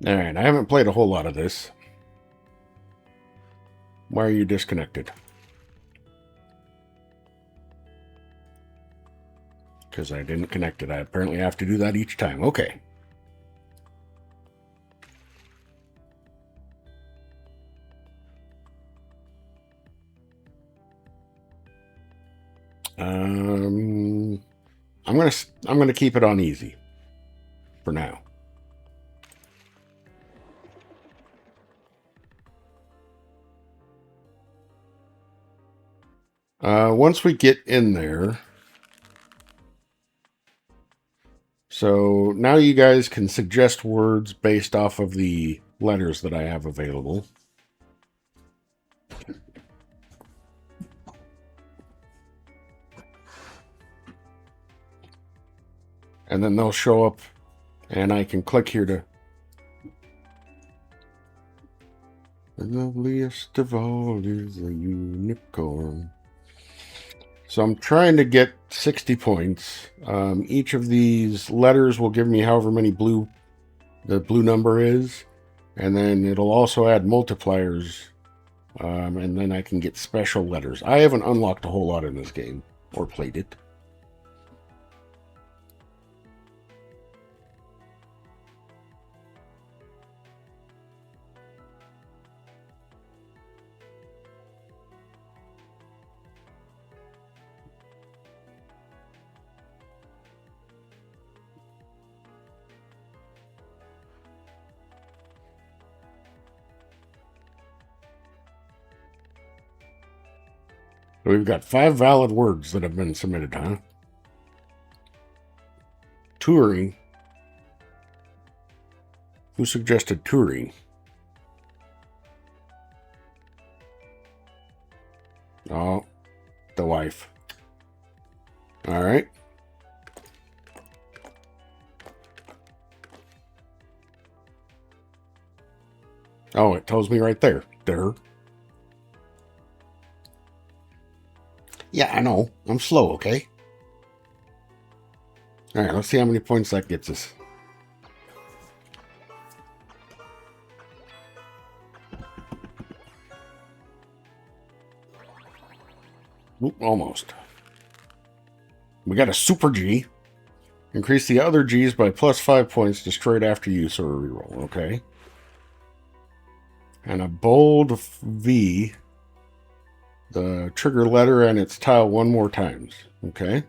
Alright, I haven't played a whole lot of this. Why are you disconnected? Because I didn't connect it. I apparently have to do that each time. Okay. I'm gonna keep it on easy for now. Once we get in there, so now you guys can suggest words based off of the letters that I have available. And then they'll show up, and I can click here to... The loveliest of all is a unicorn. So I'm trying to get 60 points. Each of these letters will give me however many the blue number is. And then it'll also add multipliers. And then I can get special letters. I haven't unlocked a whole lot in this game, or played it. We've got 5 valid words that have been submitted, huh? Touring. Who suggested touring? Oh, the wife. All right. Oh, it tells me right there. There. Yeah, I know. I'm slow, okay? All right, let's see how many points that gets us. Oop, almost. We got a super G. Increase the other G's by plus 5 points destroyed after use or a reroll. Okay. And a bold V. The trigger letter and its tile 1 more times. Okay.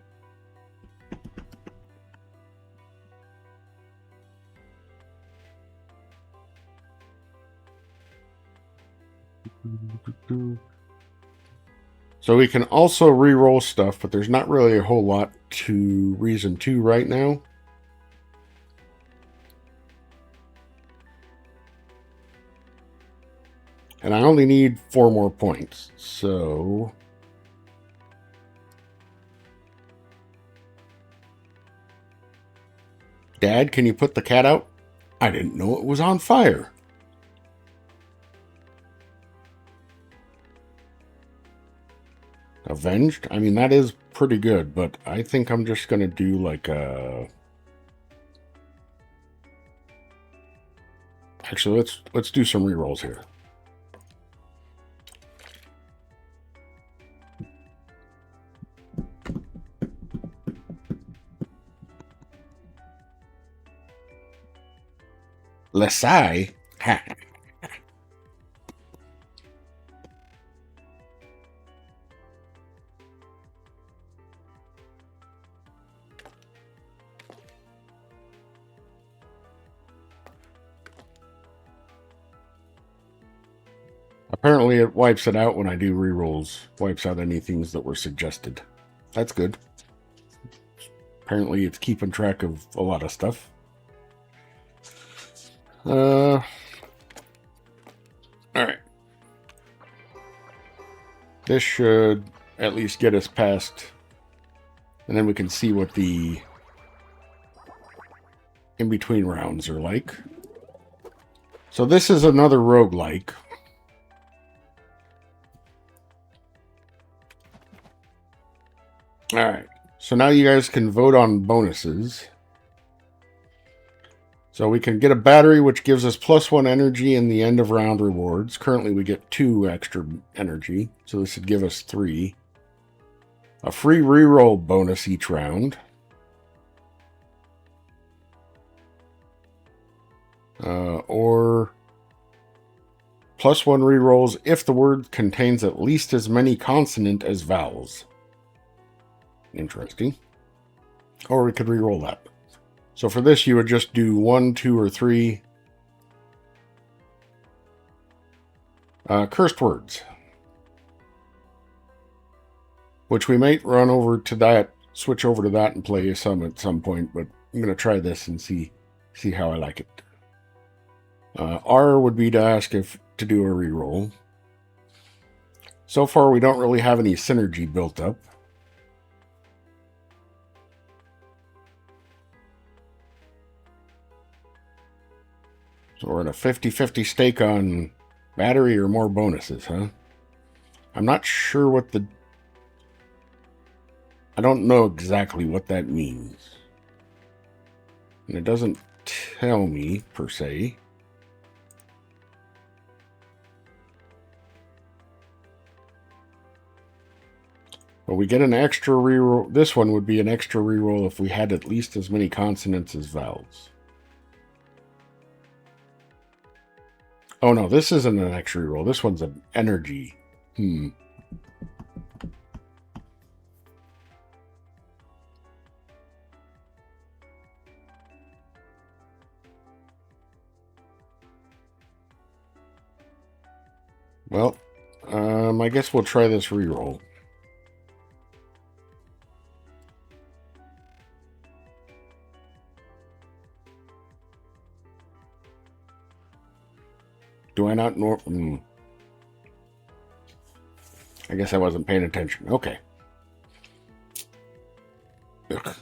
So we can also re-roll stuff, but there's not really a whole lot to reason to right now. And I only need 4 more points, so... Dad, can you put the cat out? I didn't know it was on fire. Avenged? I mean, that is pretty good, but I think I'm just going to do like a... Actually, let's do some rerolls here. Lesai? Ha. Apparently it wipes it out when I do rerolls. Wipes out any things that were suggested. That's good. Apparently it's keeping track of a lot of stuff. Alright. This should at least get us past... And then we can see what the in-between rounds are like. So this is another roguelike. Alright. So now you guys can vote on bonuses. So we can get a battery, which gives us +1 energy in the end of round rewards. Currently, we get 2 extra energy, so this would give us 3. A free reroll bonus each round. Or +1 rerolls if the word contains at least as many consonant as vowels. Interesting. Or we could reroll that. So for this, you would just do 1, 2, or 3 cursed words, which we might run over to that, switch over to that and play some at some point, but I'm going to try this and see how I like it. R would be to ask if to do a reroll. So far, we don't really have any synergy built up. So we're in a 50-50 stake on battery or more bonuses, huh? I'm not sure what the... I don't know exactly what that means. And it doesn't tell me, per se. But we get an extra reroll. This one would be an extra reroll if we had at least as many consonants as vowels. Oh no, this isn't an extra reroll. This one's an energy. Well, I guess we'll try this reroll. Do I not know? I guess I wasn't paying attention. Okay. Ugh.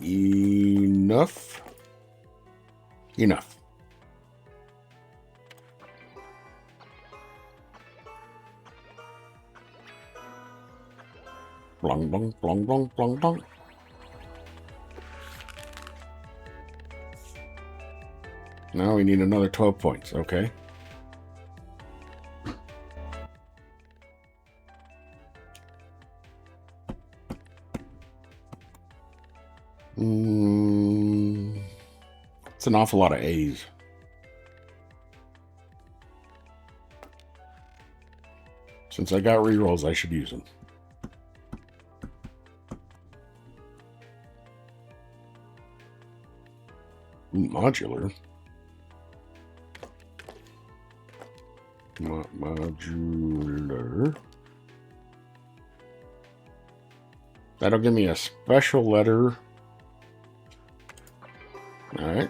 Enough. Enough. Blong, blong, blong, blong, blong, blong. Now we need another 12 points. Okay. It's an awful lot of A's. Since I got rerolls, I should use them. Modular. Modular. That'll give me a special letter. All right.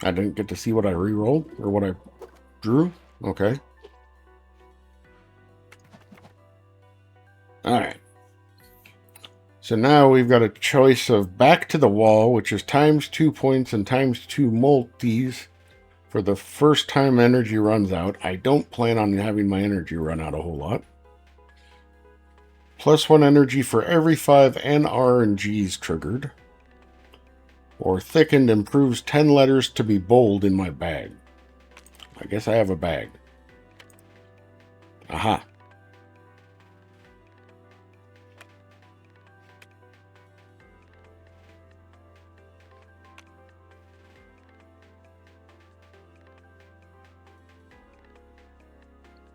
I didn't get to see what I re-rolled or what I drew. Okay. All right. So now we've got a choice of back to the wall, which is ×2 points and ×2 multis for the first time energy runs out. I don't plan on having my energy run out a whole lot. +1 energy for every 5 NR and Gs triggered. Or thickened improves 10 letters to be bold in my bag. I guess I have a bag. Aha.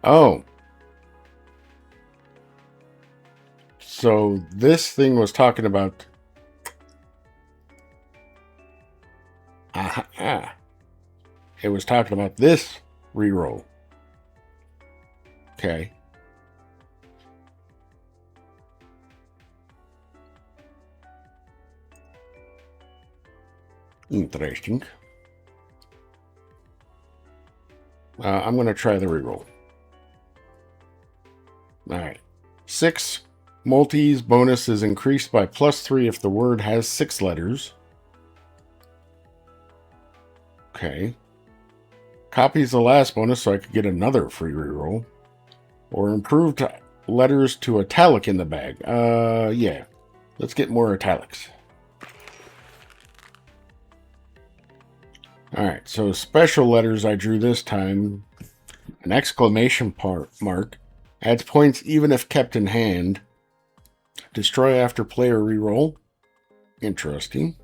Oh. So this thing was talking about... Aha. It was talking about this reroll. Okay. Interesting. I'm going to try the reroll. All right. 6 multis bonus is increased by +3 if the word has 6 letters. Okay. Copies the last bonus so I could get another free reroll. Or improved letters to italic in the bag. Yeah. Let's get more italics. Alright, so special letters I drew this time. An exclamation mark. Adds points even if kept in hand. Destroy after player reroll. Interesting.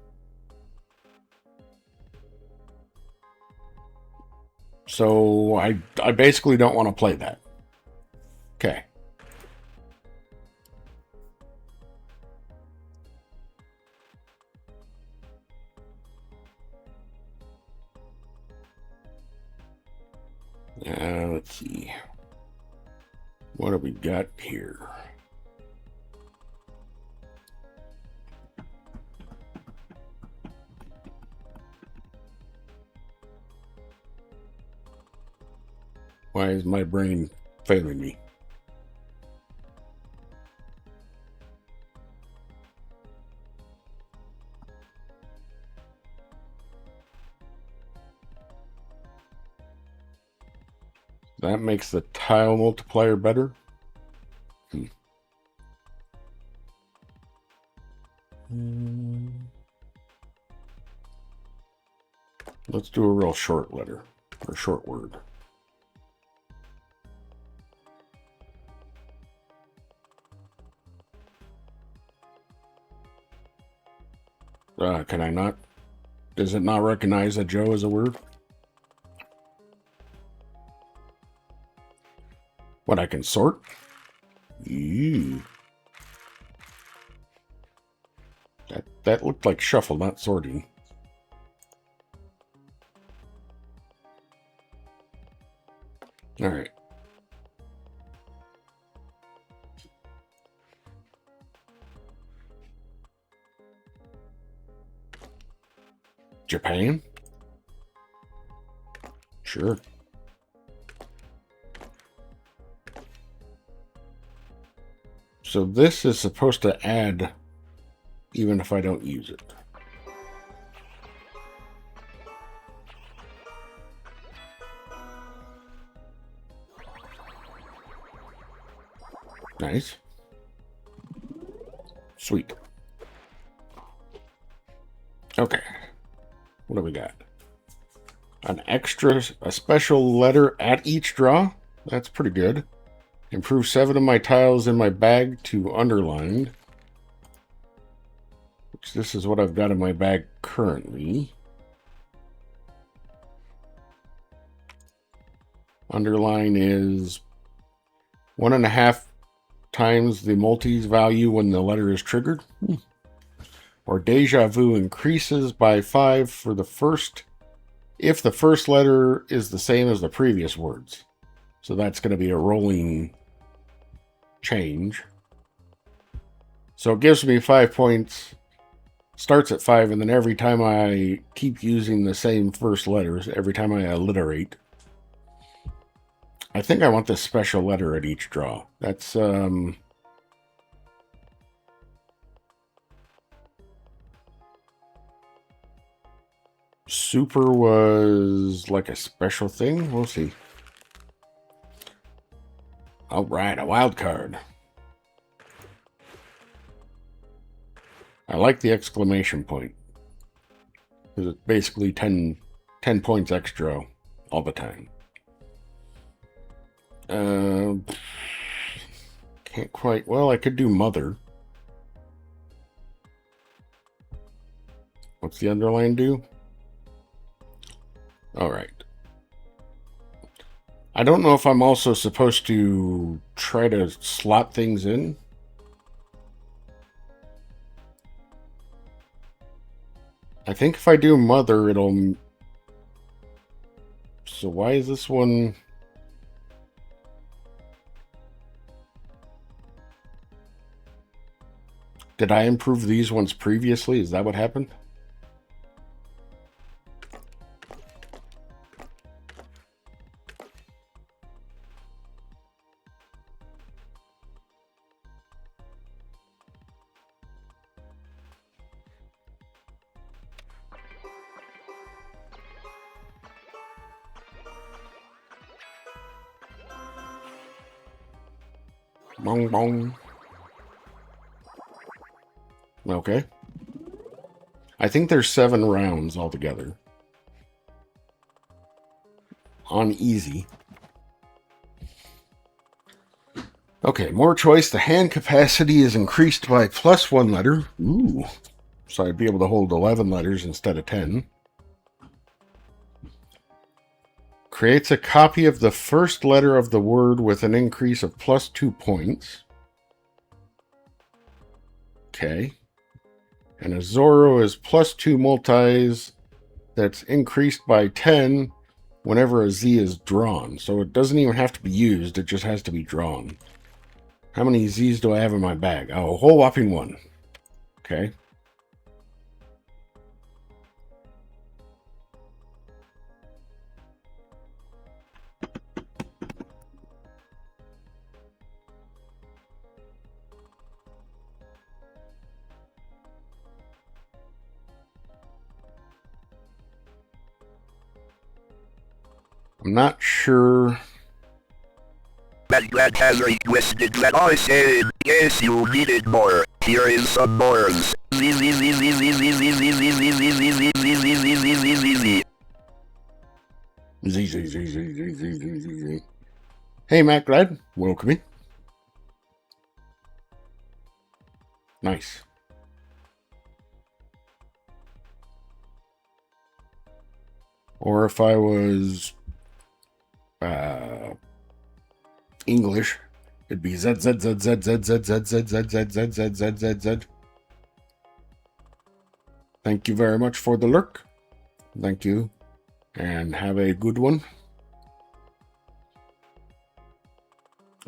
So I basically don't want to play that. Okay. Let's see. What have we got here? Why is my brain failing me? That makes the tile multiplier better. Let's do a real short letter, or short word. Can I not? Does it not recognize that Joe is a word? What, I can sort? Eee. That looked like shuffle, not sorting. All right. Japan? Sure. So this is supposed to add even if I don't use it. Nice. Sweet. Okay. What do we got? A special letter at each draw? That's pretty good. Improve 7 of my tiles in my bag to underlined. Which this is what I've got in my bag currently. Underline is 1.5 times the multi's value when the letter is triggered. Or deja vu increases by 5 for the first, if the first letter is the same as the previous words. So that's going to be a rolling change. So it gives me 5 points, starts at 5, and then every time I keep using the same first letters, every time I alliterate, I think I want this special letter at each draw. That's, super was like a special thing. We'll see. All right, a wild card. I like the exclamation point, because it's basically 10 points extra all the time. Can't quite. Well, I could do mother. What's the underline do? All right. I don't know if I'm also supposed to try to slot things in. I think if I do mother, it'll... So why is this one... Did I improve these ones previously? Is that what happened? Bong bong. Okay. I think there's 7 rounds altogether. On easy. Okay, more choice. The hand capacity is increased by +1 letter. Ooh. So I'd be able to hold 11 letters instead of 10. Creates a copy of the first letter of the word with an increase of +2 points. Okay. And a Zorro is +2 multis that's increased by 10 whenever a Z is drawn. So it doesn't even have to be used, it just has to be drawn. How many Z's do I have in my bag? Oh, a whole whopping 1. Okay. I'm not sure. Glad has requested that I said, yes, you needed more. Here is some more. Hey, Matt Glad. Welcome in. Nice. Or if I was English, it'd be Z Z Z Z Z Z Z Z Z Z Z Z Z Z Z. Thank you very much for the lurk. Thank you, and have a good one.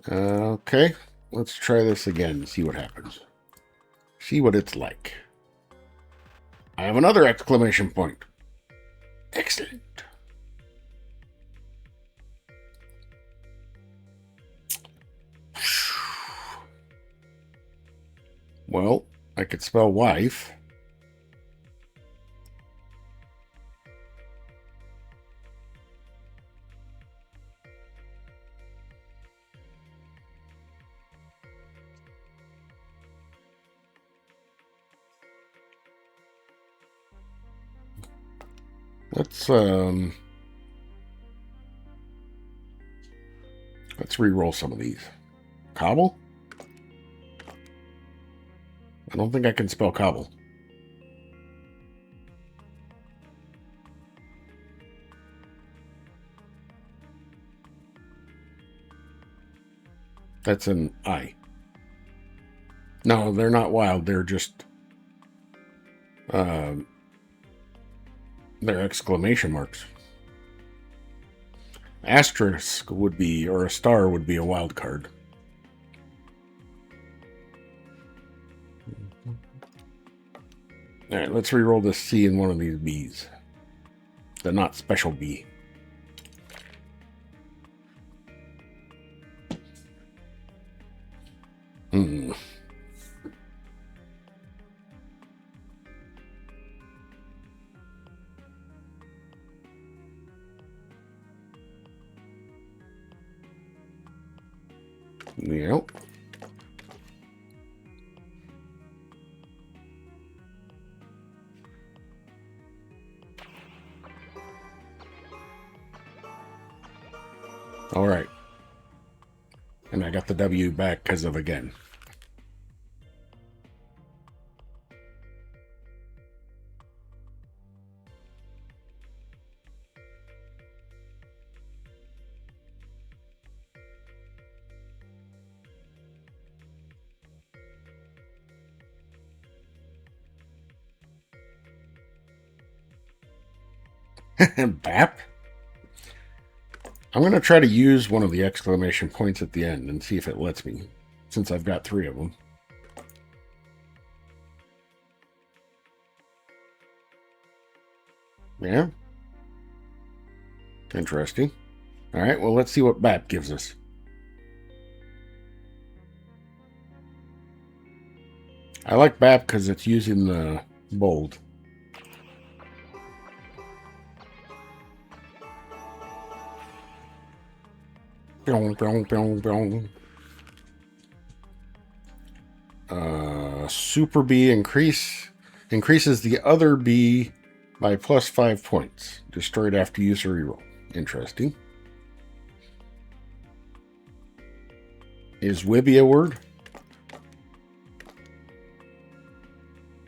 Okay, let's try this again and see what happens. See what it's like. I have another exclamation point. Excellent. Well, I could spell wife. Let's re-roll some of these. Cobble? I don't think I can spell cobble. That's an I. No, they're not wild. They're just... they're exclamation marks. Asterisk would be, or a star would be a wild card. All right, let's re-roll this C in one of these B's. The not special B. Yep. All right. And I got the W back because of again. BAP? I'm going to try to use one of the exclamation points at the end and see if it lets me, since I've got 3 of them. Yeah. Interesting. All right, well, let's see what BAP gives us. I like BAP because it's using the bold. Super B increases the other B by plus 5 points. Destroyed after use or reroll. Interesting. Is Wibby a word?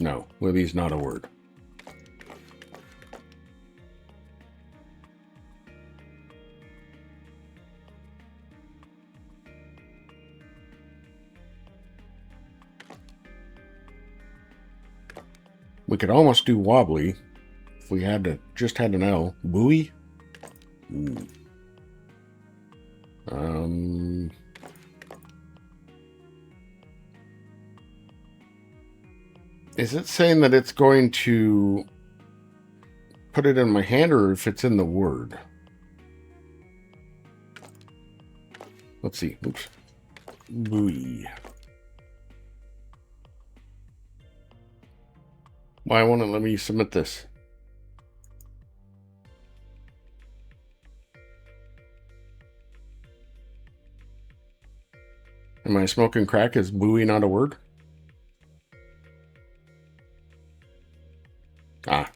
No, Wibby's not a word. We could almost do wobbly if we had just had an L. Buoy? Ooh. Is it saying that it's going to put it in my hand or if it's in the word? Let's see. Oops. Buoy. Why won't it let me submit this? Am I smoking crack? Is buoy not a word? Ah.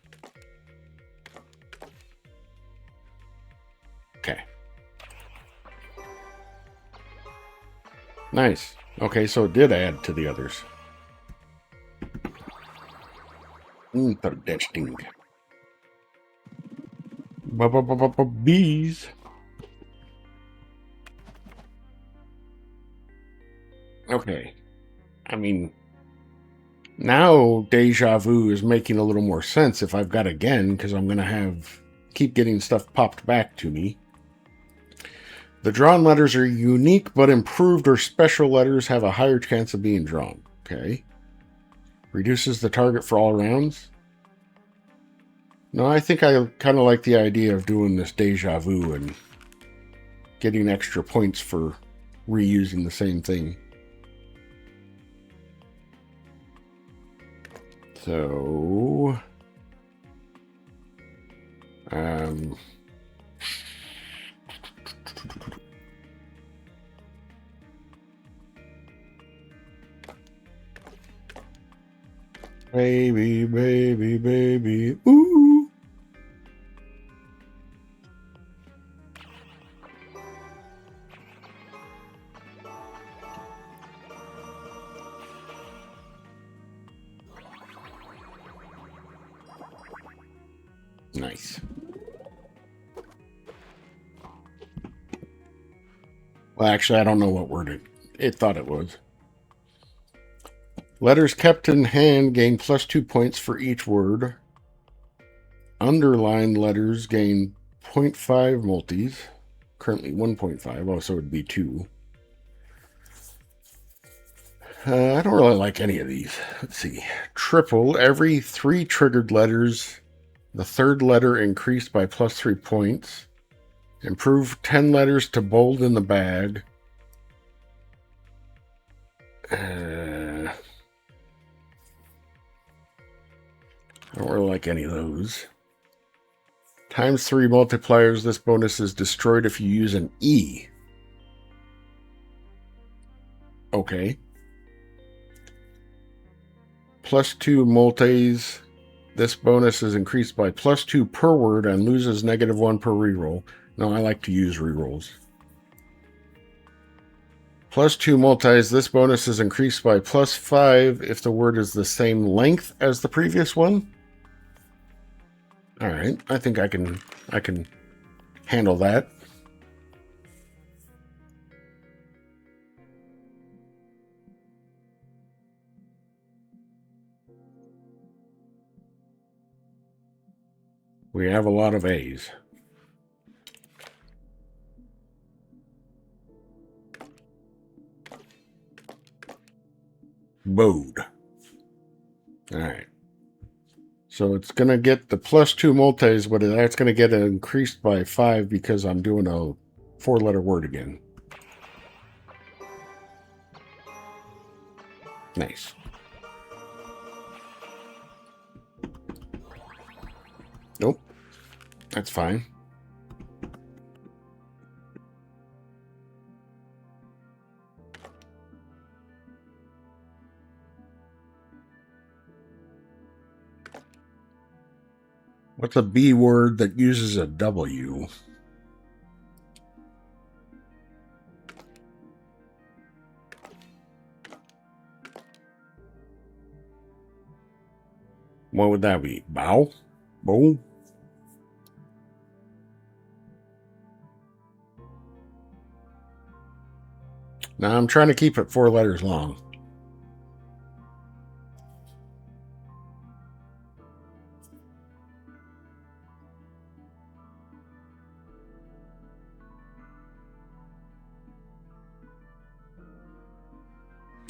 Okay. Nice. Okay, so it did add to the others. Interesting. Bees. Okay. I mean, now deja vu is making a little more sense if I've got again, because I'm going to keep getting stuff popped back to me. The drawn letters are unique, but improved or special letters have a higher chance of being drawn. Okay. Reduces the target for all rounds. No, I think I kind of like the idea of doing this deja vu and getting extra points for reusing the same thing. So, baby, baby, baby, ooh. Nice. Well, actually, I don't know what word it thought it was. Letters kept in hand gain plus 2 points for each word. Underlined letters gain 0.5 multis. Currently 1.5. Oh, so it would be 2. I don't really like any of these. Let's see. Triple. Every 3 triggered letters, the third letter increased by plus 3 points. Improve 10 letters to bold in the bag. I don't really like any of those. Times 3 multipliers. This bonus is destroyed if you use an E. Okay. Plus 2 multis. This bonus is increased by plus 2 per word and loses -1 per reroll. No, I like to use rerolls. Plus 2 multis. This bonus is increased by plus 5 if the word is the same length as the previous one. All right, I think I can handle that. We have a lot of A's. Bode. All right. So it's going to get the plus 2 multis, but that's going to get increased by 5 because I'm doing a 4-letter word again. Nice. Nope. That's fine. What's a B word that uses a W? What would that be? Bow? Bow? Now I'm trying to keep it 4 letters long.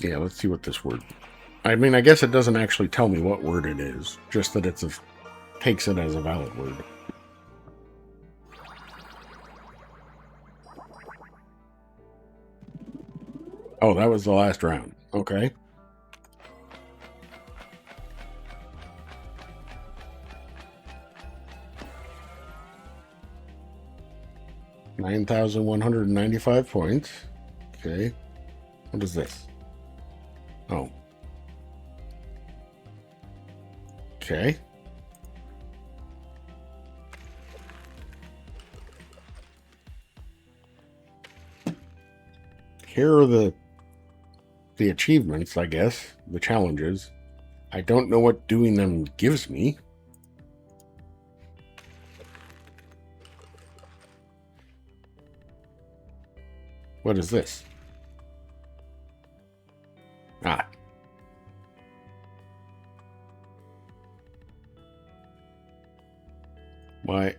Yeah, let's see what this word... I mean, I guess it doesn't actually tell me what word it is, just that it's takes it as a valid word. Oh, that was the last round. Okay. $9,195 points. Okay. What is this? Oh. Okay. Here are the achievements, I guess, the challenges. I don't know what doing them gives me. What is this? Ah. Why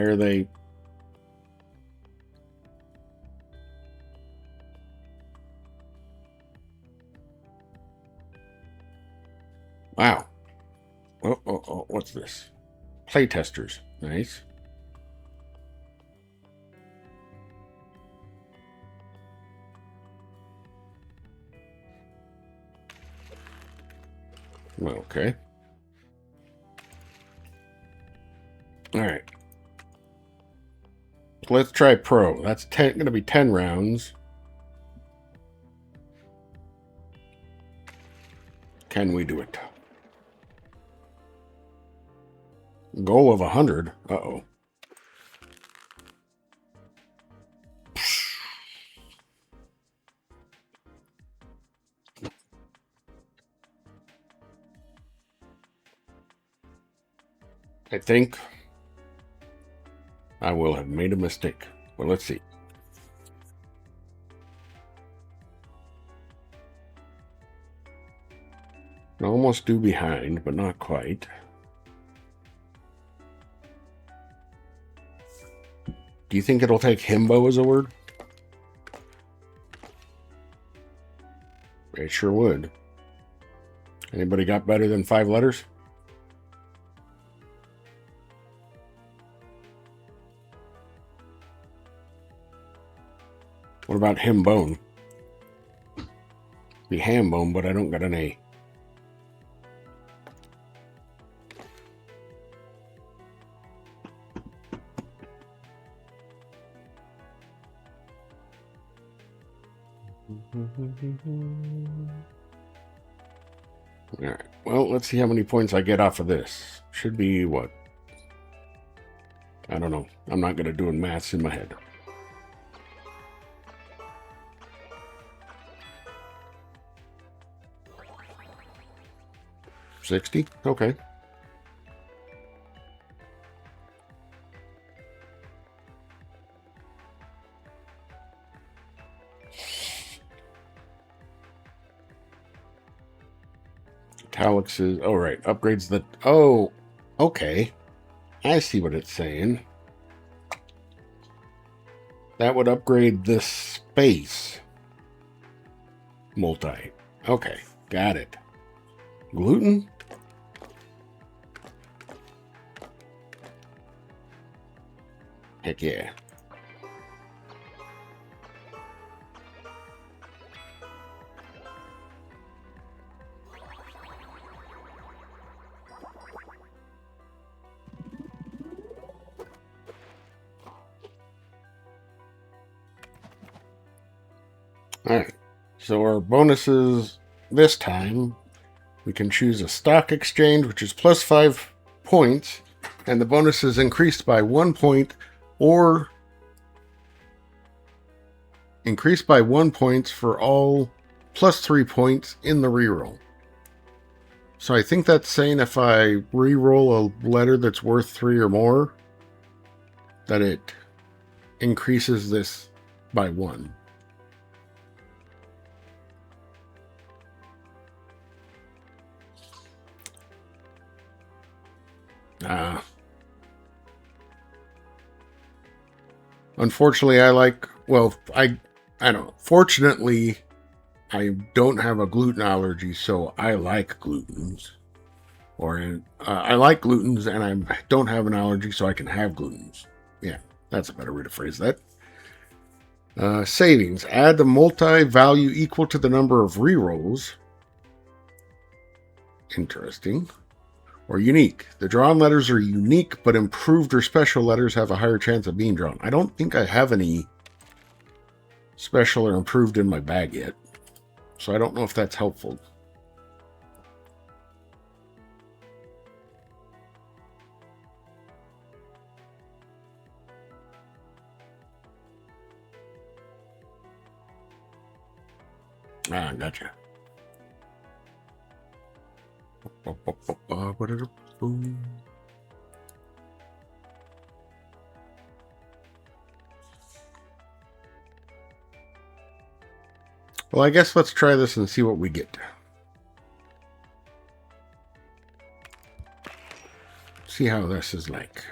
are they... Wow. Oh, what's this? Playtesters. Nice. Okay. All right. Let's try Pro. That's going to be 10 rounds. Can we do it? Goal of 100. Uh-oh. I think I will have made a mistake. Well, let's see. Almost due behind, but not quite. Do you think it'll take himbo as a word? It sure would. Anybody got better than 5 letters? What about himbone? Be hambone, but I don't got an A. All right. Well, let's see how many points I get off of this. Should be what? I don't know. I'm not good at doing maths in my head. 60? Okay. Italics is... Oh, right. Upgrades the... Oh, okay. I see what it's saying. That would upgrade this space. Multi. Okay. Got it. Gluten? Heck yeah. All right. So our bonuses this time We can choose a stock exchange, which is plus 5 points, and the bonus is increased by 1 point, or increased by 1 point for all plus 3 points in the reroll. So I think that's saying if I reroll a letter that's worth 3 or more, that it increases this by 1. Unfortunately, I don't know. Fortunately, I don't have a gluten allergy, so I like glutens. Or I like glutens, and I don't have an allergy, so I can have glutens. Yeah, that's a better way to phrase that. Savings. Add the multi-value equal to the number of rerolls. Interesting. Or unique. The drawn letters are unique, but improved or special letters have a higher chance of being drawn. I don't think I have any special or improved in my bag yet, so I don't know if that's helpful. Gotcha. Well, I guess let's try this and see what we get. See how this is like.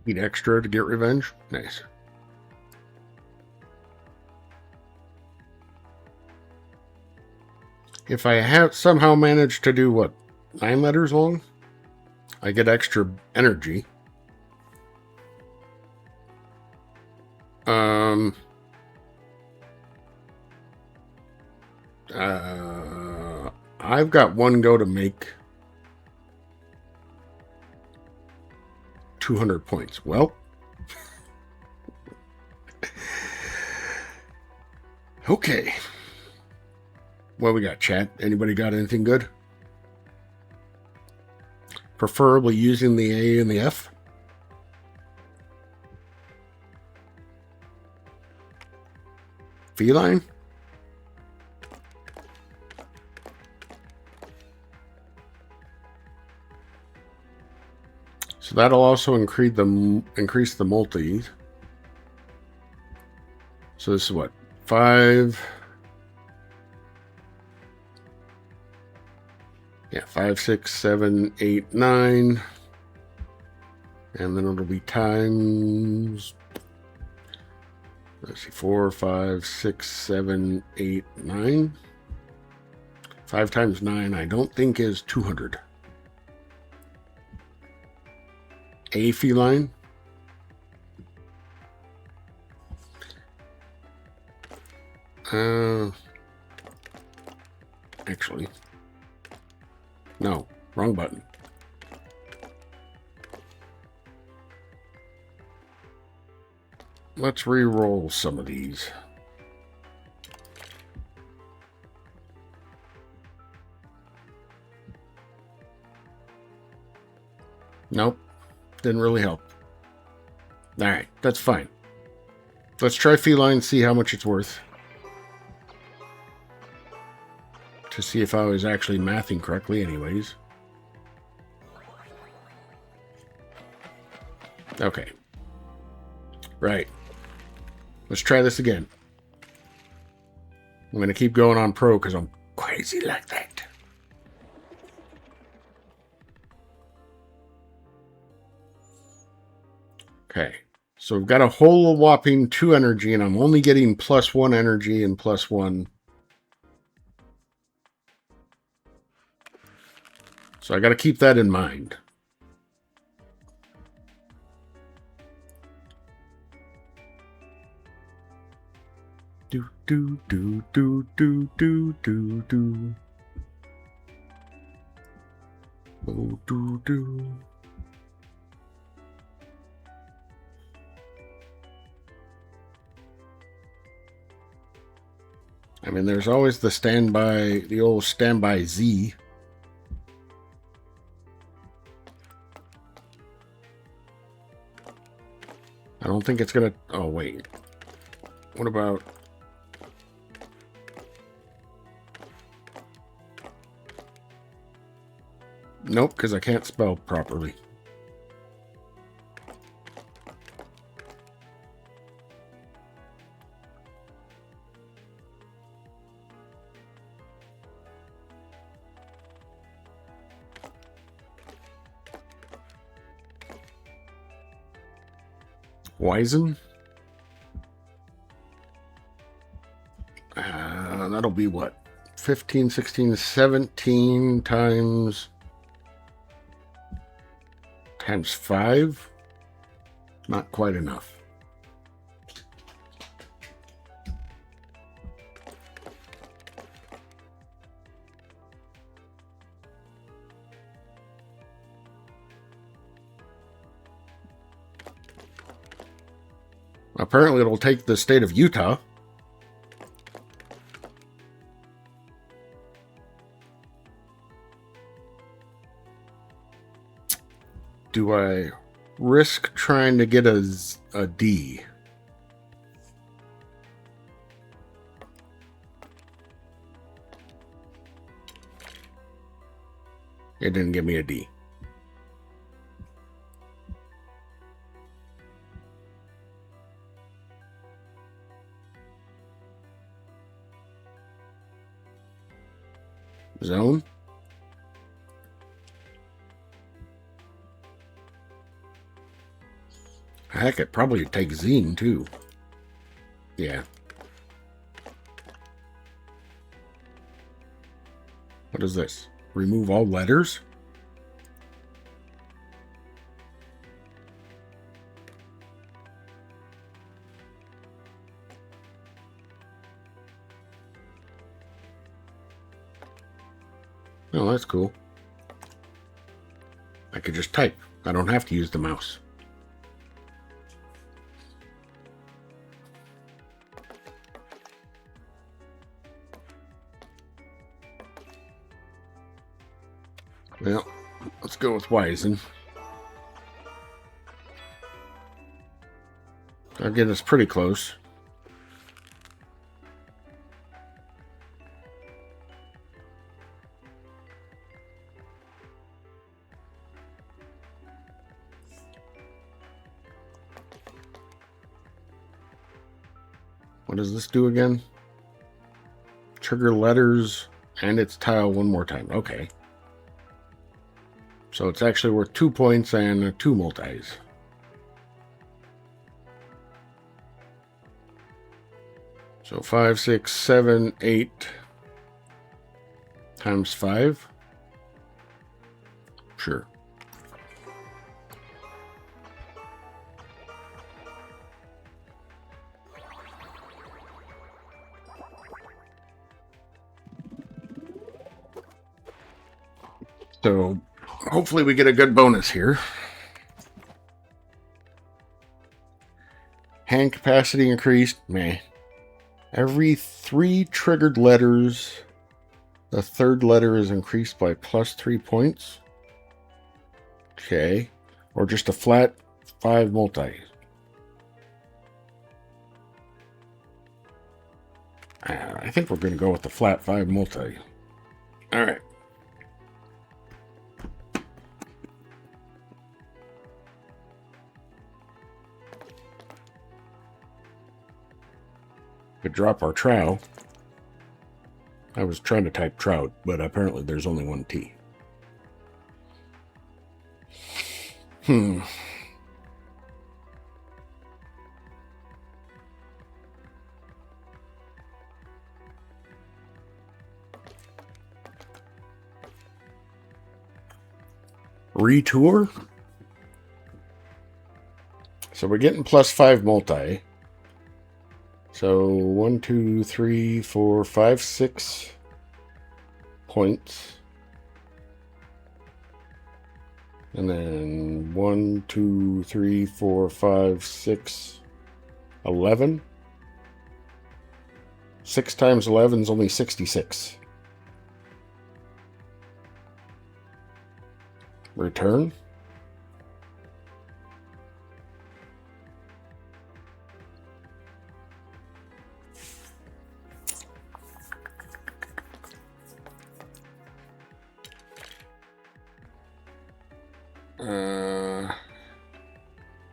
Need extra to get revenge? Nice. If I have somehow managed to do, what, 9 letters long, I get extra energy. I've got 1 go to make 200 points. Well, okay. What we got, chat? Anybody got anything good? Preferably using the A and the F. Feline? So that'll also increase the multis. So this is what? 5. Yeah, 5, 6, 7, 8, 9. And then it'll be times, let's see, 4, 5, 6, 7, 8, 9. 5 times 9, I don't think is 200. A feline. Actually, no, wrong button. Let's re-roll some of these. Nope, didn't really help. All right, that's fine. Let's try feline, see how much it's worth. To see if I was actually mathing correctly anyways. Okay. Right. Let's try this again. I'm going to keep going on pro because I'm crazy like that. Okay. So we've got a whole whopping 2 energy, and I'm only getting +1 energy and +1. So I got to keep that in mind. Do, do, do, do, do, do, do, do. Oh, do, do. I mean, there's always the old standby Z. I don't think it's gonna... Oh, wait. What about... Nope, because I can't spell properly. Wizen? That'll be what? 15, 16, 17 times 5? Not quite enough. Apparently it'll take the state of Utah. Do I risk trying to get a D? It didn't give me a D. Zone? Heck, it probably takes Zine, too. Yeah. What is this? Remove all letters? Oh, that's cool. I could just type. I don't have to use the mouse. Well, let's go with Wizen. Again, it's pretty close. What does this do again? Trigger letters and its tile one more time. Okay. So it's actually worth 2 points and 2 multis. So 5, 6, 7, 8 times 5. Sure. So hopefully we get a good bonus here. Hand capacity increased. Meh. Every 3 triggered letters, the third letter is increased by plus 3 points. Okay. Or just a flat 5 multi. I think we're going to go with the flat 5 multi. All right. Could drop our trout. I was trying to type trout, but apparently there's only one T. Retour. So we're getting plus 5 multi. So 1, 2, 3, 4, 5, 6 points. And then 1, 2, 3, 4, 5, 6, 11. 6 times 11 is only 66. Return.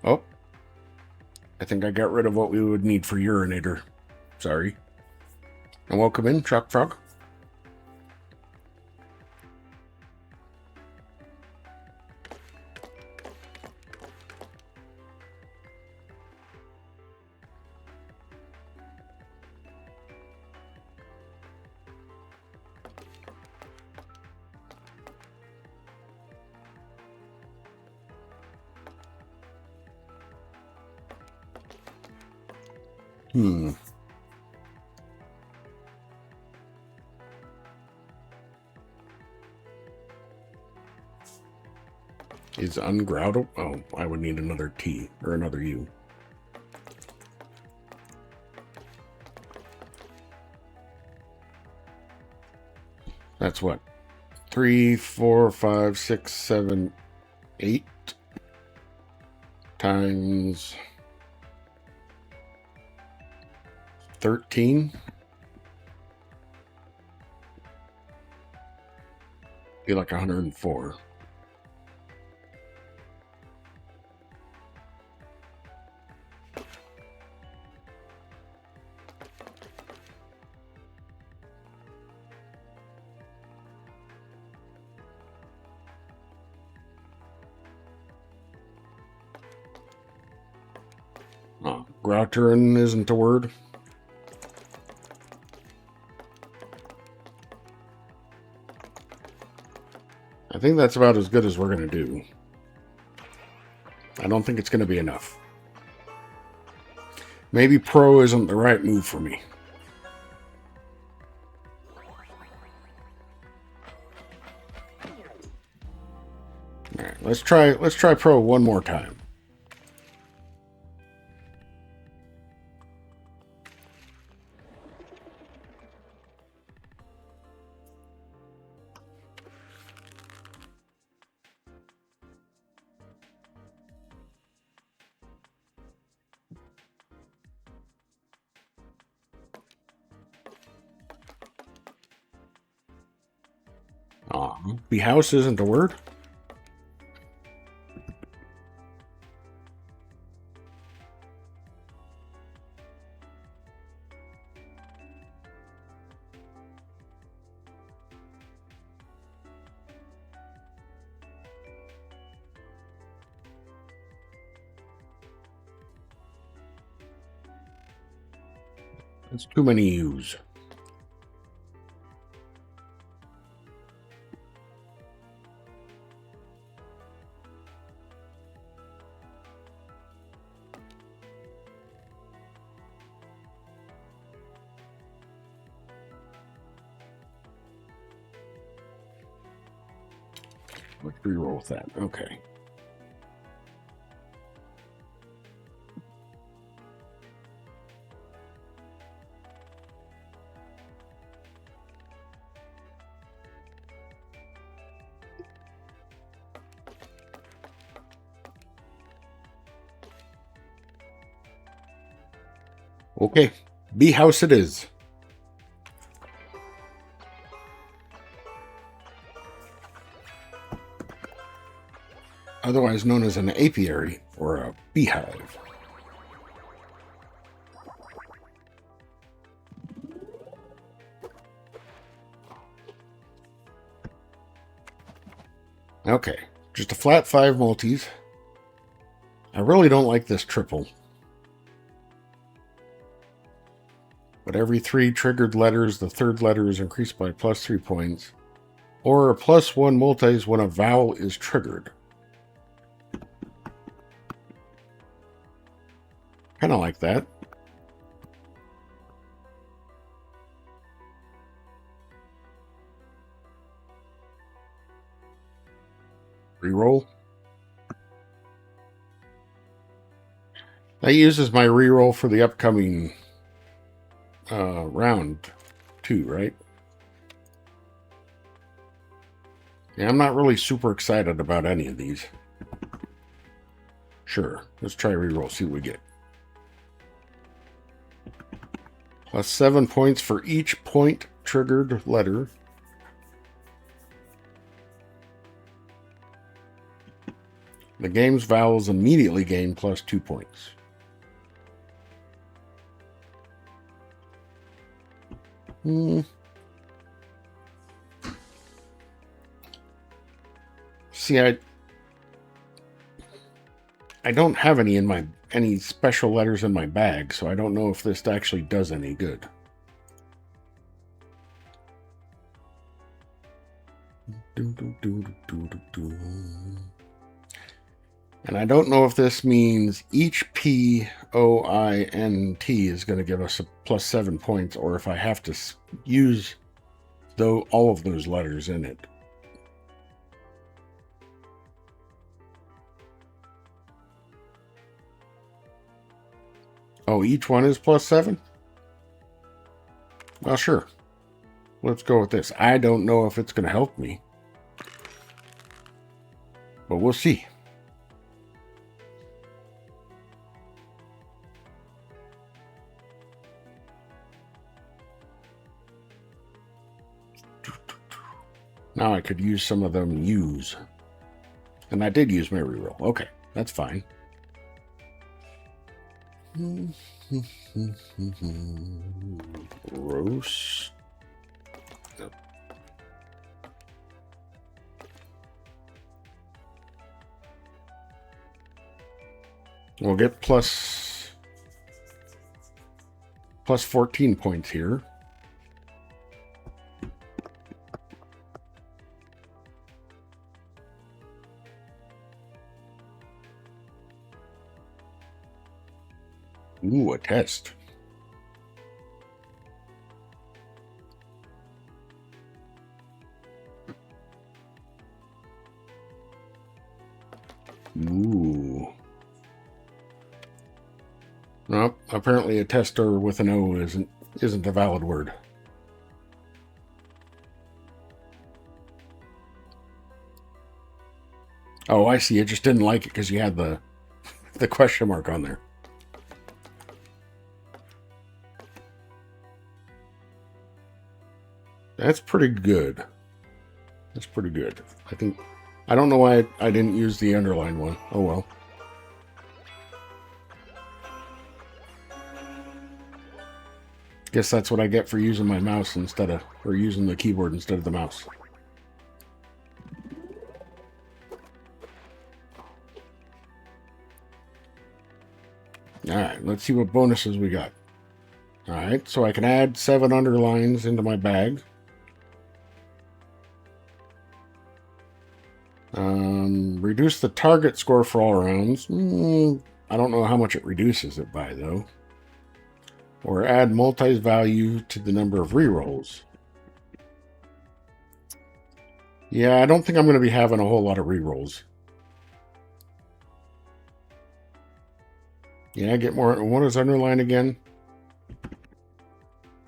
Oh, I think I got rid of what we would need for urinator. Sorry. And welcome in, Chuck Frog. Is ungroutable? Oh, I would need another T or another U. That's what? 3, 4, 5, 6, 7, 8 times 13. Be like 104. Oh, Grouterin isn't a word. I think that's about as good as we're going to do. I don't think it's going to be enough. Maybe Pro isn't the right move for me. All right, let's try Pro one more time. The house isn't a word? That's too many U's. Let's re-roll with that. Okay. Okay. B house it is. Otherwise known as an apiary or a beehive. Okay, just a flat 5 multis. I really don't like this triple. But every 3 triggered letters, the third letter is increased by +3 points. Or a +1 multis when a vowel is triggered. Kind of like that. Reroll. That uses my reroll for the upcoming round too, right? Yeah, I'm not really super excited about any of these. Sure, let's try reroll, see what we get. Plus 7 points for each point triggered letter. The game's vowels immediately gain plus 2 points. See, I don't have any special letters in my bag, so I don't know if this actually does any good. And I don't know if this means each POINT is going to give us a plus 7 points, or if I have to use all of those letters in it. Oh, each one is plus 7? Well, sure. Let's go with this. I don't know if it's going to help me, but we'll see. Now I could use some of them U's. And I did use my reroll. Okay, that's fine. Gross. Yep. We'll get plus 14 points here. Ooh, a test. Ooh. Nope, apparently a tester with an O isn't a valid word. Oh, I see. It just didn't like it because you had the question mark on there. That's pretty good. That's pretty good. I don't know why I didn't use the underline one. Oh well. Guess that's what I get for using my mouse or using the keyboard instead of the mouse. Alright, let's see what bonuses we got. Alright, so I can add 7 underlines into my bag. Reduce the target score for all rounds. I don't know how much it reduces it by, though. Or add multi's value to the number of rerolls. Yeah, I don't think I'm going to be having a whole lot of rerolls. Yeah, get more. What is underline again?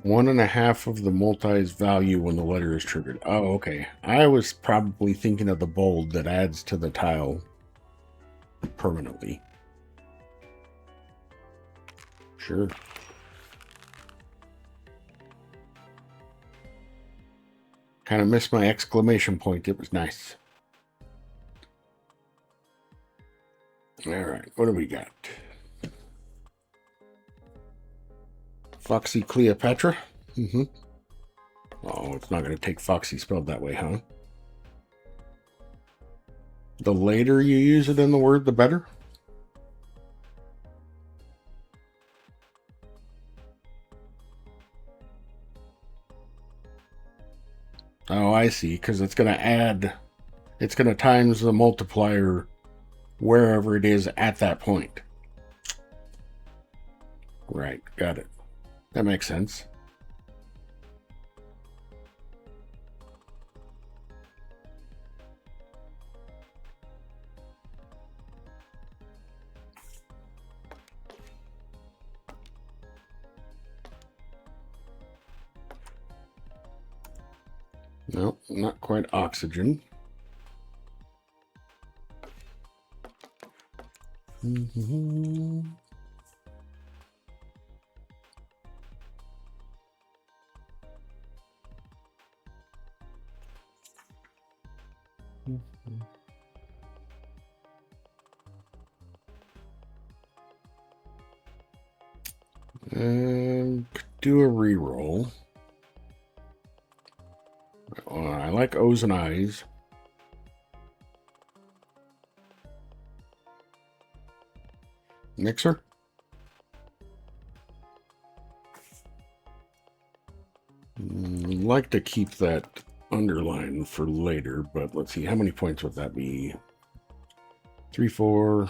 1.5 of the multi's value when the letter is triggered. Oh, okay. I was probably thinking of the bold that adds to the tile permanently. Sure. Kind of missed my exclamation point. It was nice. All right, what do we got? Foxy Cleopatra. Oh, it's not going to take Foxy spelled that way, huh? The later you use it in the word, the better? Oh, I see, because it's going to times the multiplier wherever it is at that point. Right, got it. That makes sense. No, not quite oxygen. And do a reroll. I like O's and I's. Mixer. I'd like to keep that underline for later, but let's see, how many points would that be? 3, 4,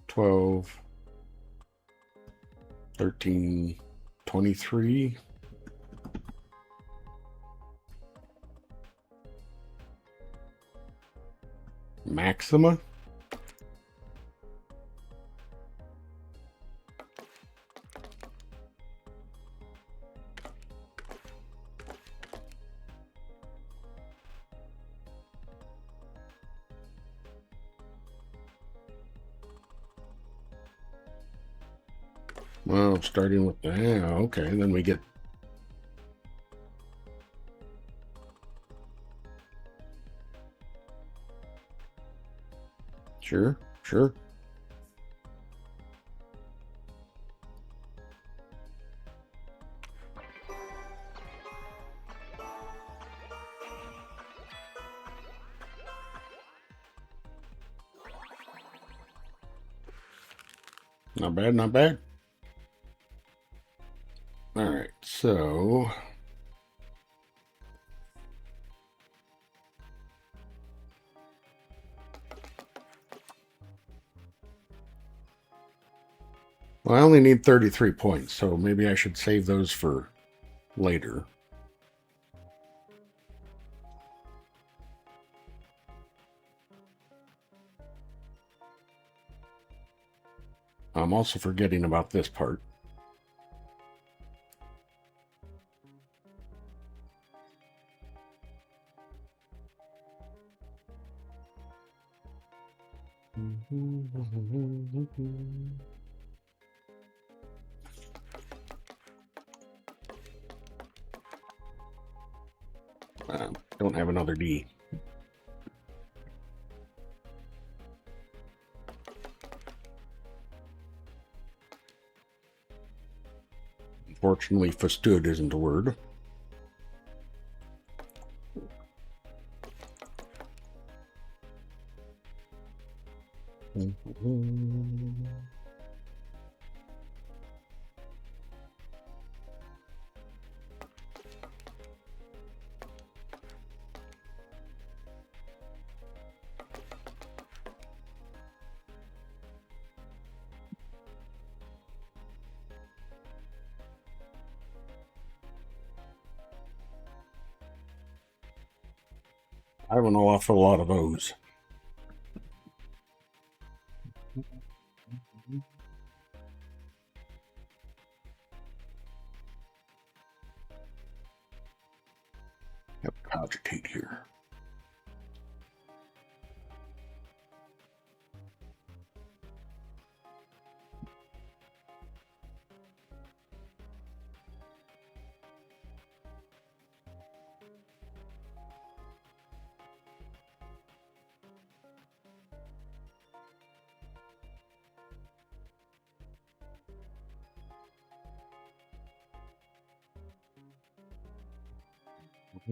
12, 13, 23. Maxima. Well, starting with okay, then we get sure. Not bad, not bad. All right, so well, I only need 33 points, so maybe I should save those for later. I'm also forgetting about this part. Don't have another D. Unfortunately, "fastood" isn't a word. I have an awful lot of O's. Have to cogitate here. I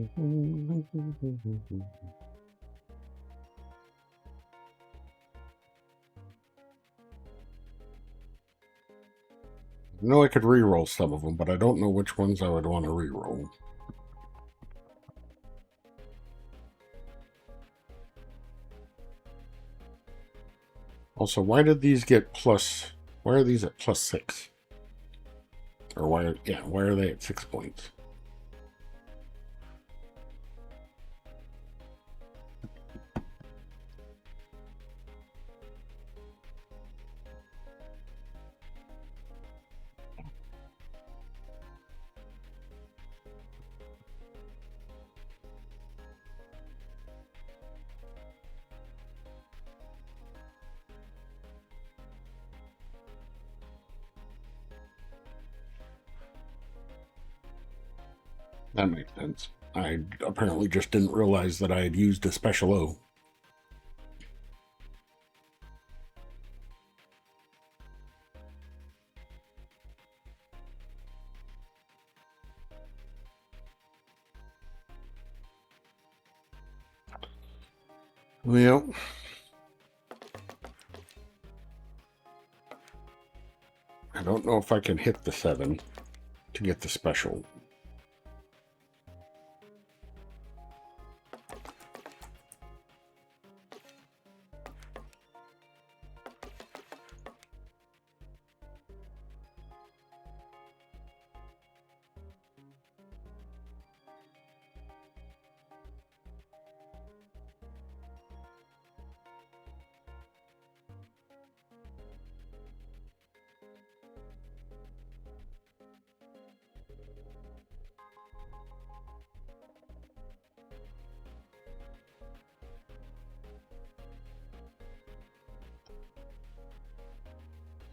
know I could re-roll some of them, but I don't know which ones I would want to re-roll. Also, why did these get plus? Why are these at +6? Or why are they at 6 points? That makes sense. I apparently just didn't realize that I had used a special O. Well, I don't know if I can hit the 7 to get the special.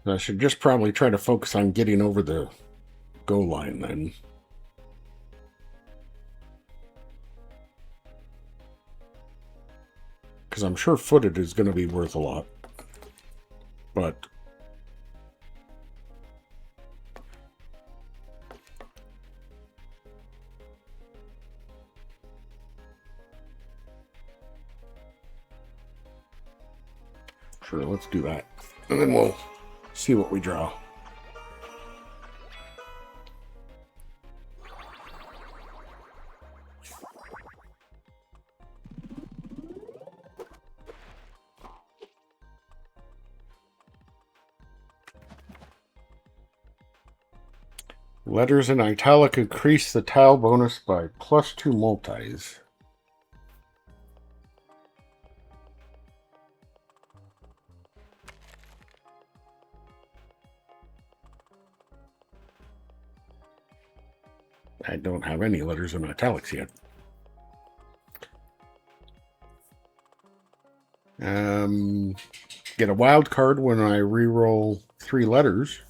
I should just probably try to focus on getting over the goal line then. Because I'm sure footed is going to be worth a lot. But sure, let's do that. And then we'll see what we draw. Letters in italic increase the tile bonus by +2 multis. I don't have any letters in italics yet. Get a wild card when I reroll 3 letters.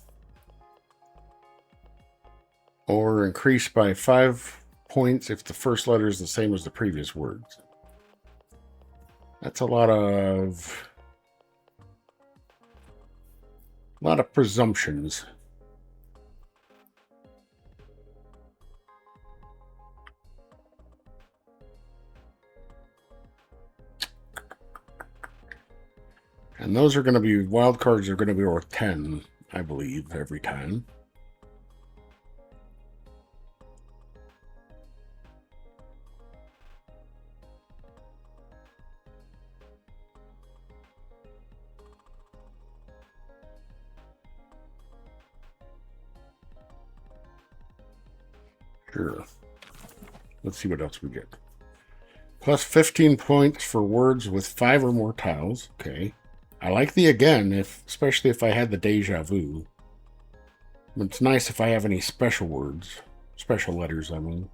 Or increase by 5 points if the first letter is the same as the previous words. That's a lot of presumptions. And those are going to be, wild cards are going to be worth 10, I believe, every time. Sure. Let's see what else we get. Plus 15 points for words with 5 or more tiles. Okay. I like the again, especially if I had the deja vu. But it's nice if I have any special words. Special letters, I mean.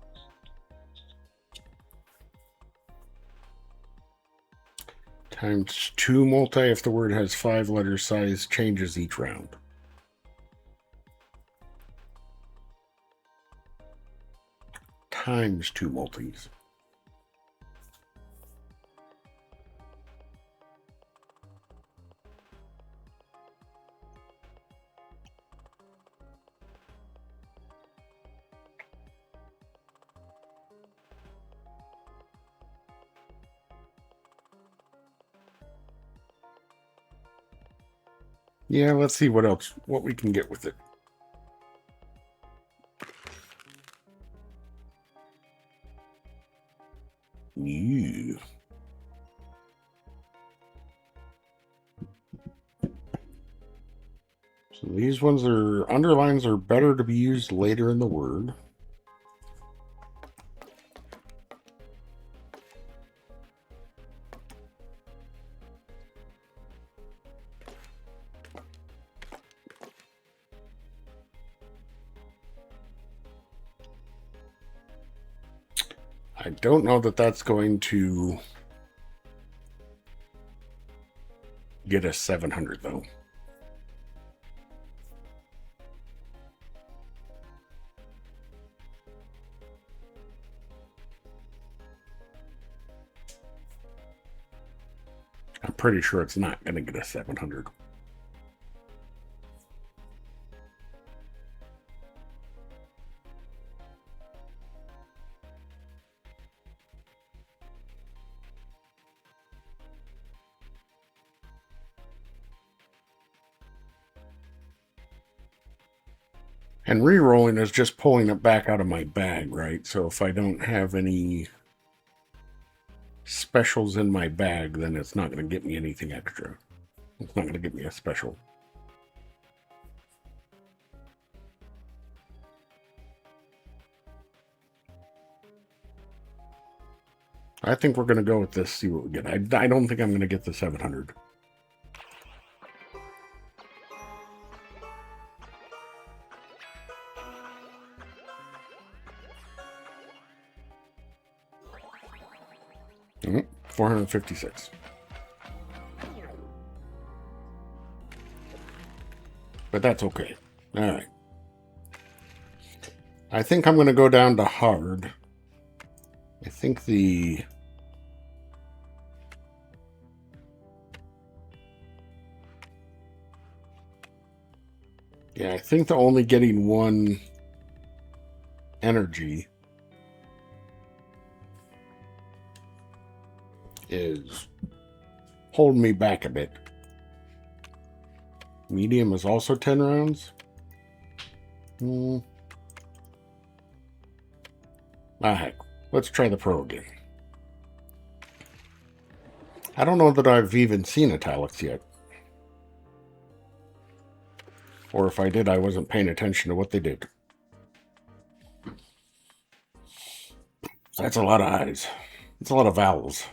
Times 2 multi if the word has 5 letter size changes each round. Times 2 multis. Yeah, let's see what we can get with it. Ew. So these ones underlines are better to be used later in the word. I don't know that that's going to get us 700 though. pretty sure it's not going to get a 700. And re-rolling is just pulling it back out of my bag, right? So if I don't have any specials in my bag, then it's not going to get me anything extra. It's not going to get me a special. I think we're going to go with this, see what we get. I don't think I'm going to get the 700. Mm-hmm. 456. But that's okay. All right. I think I'm going to go down to hard. I think the... Yeah, I think the only getting one energy is holding me back a bit. Medium is also 10 rounds. Ah, heck. Let's try the pro again. I don't know that I've even seen italics yet. Or if I did, I wasn't paying attention to what they did. That's a lot of eyes. It's a lot of vowels.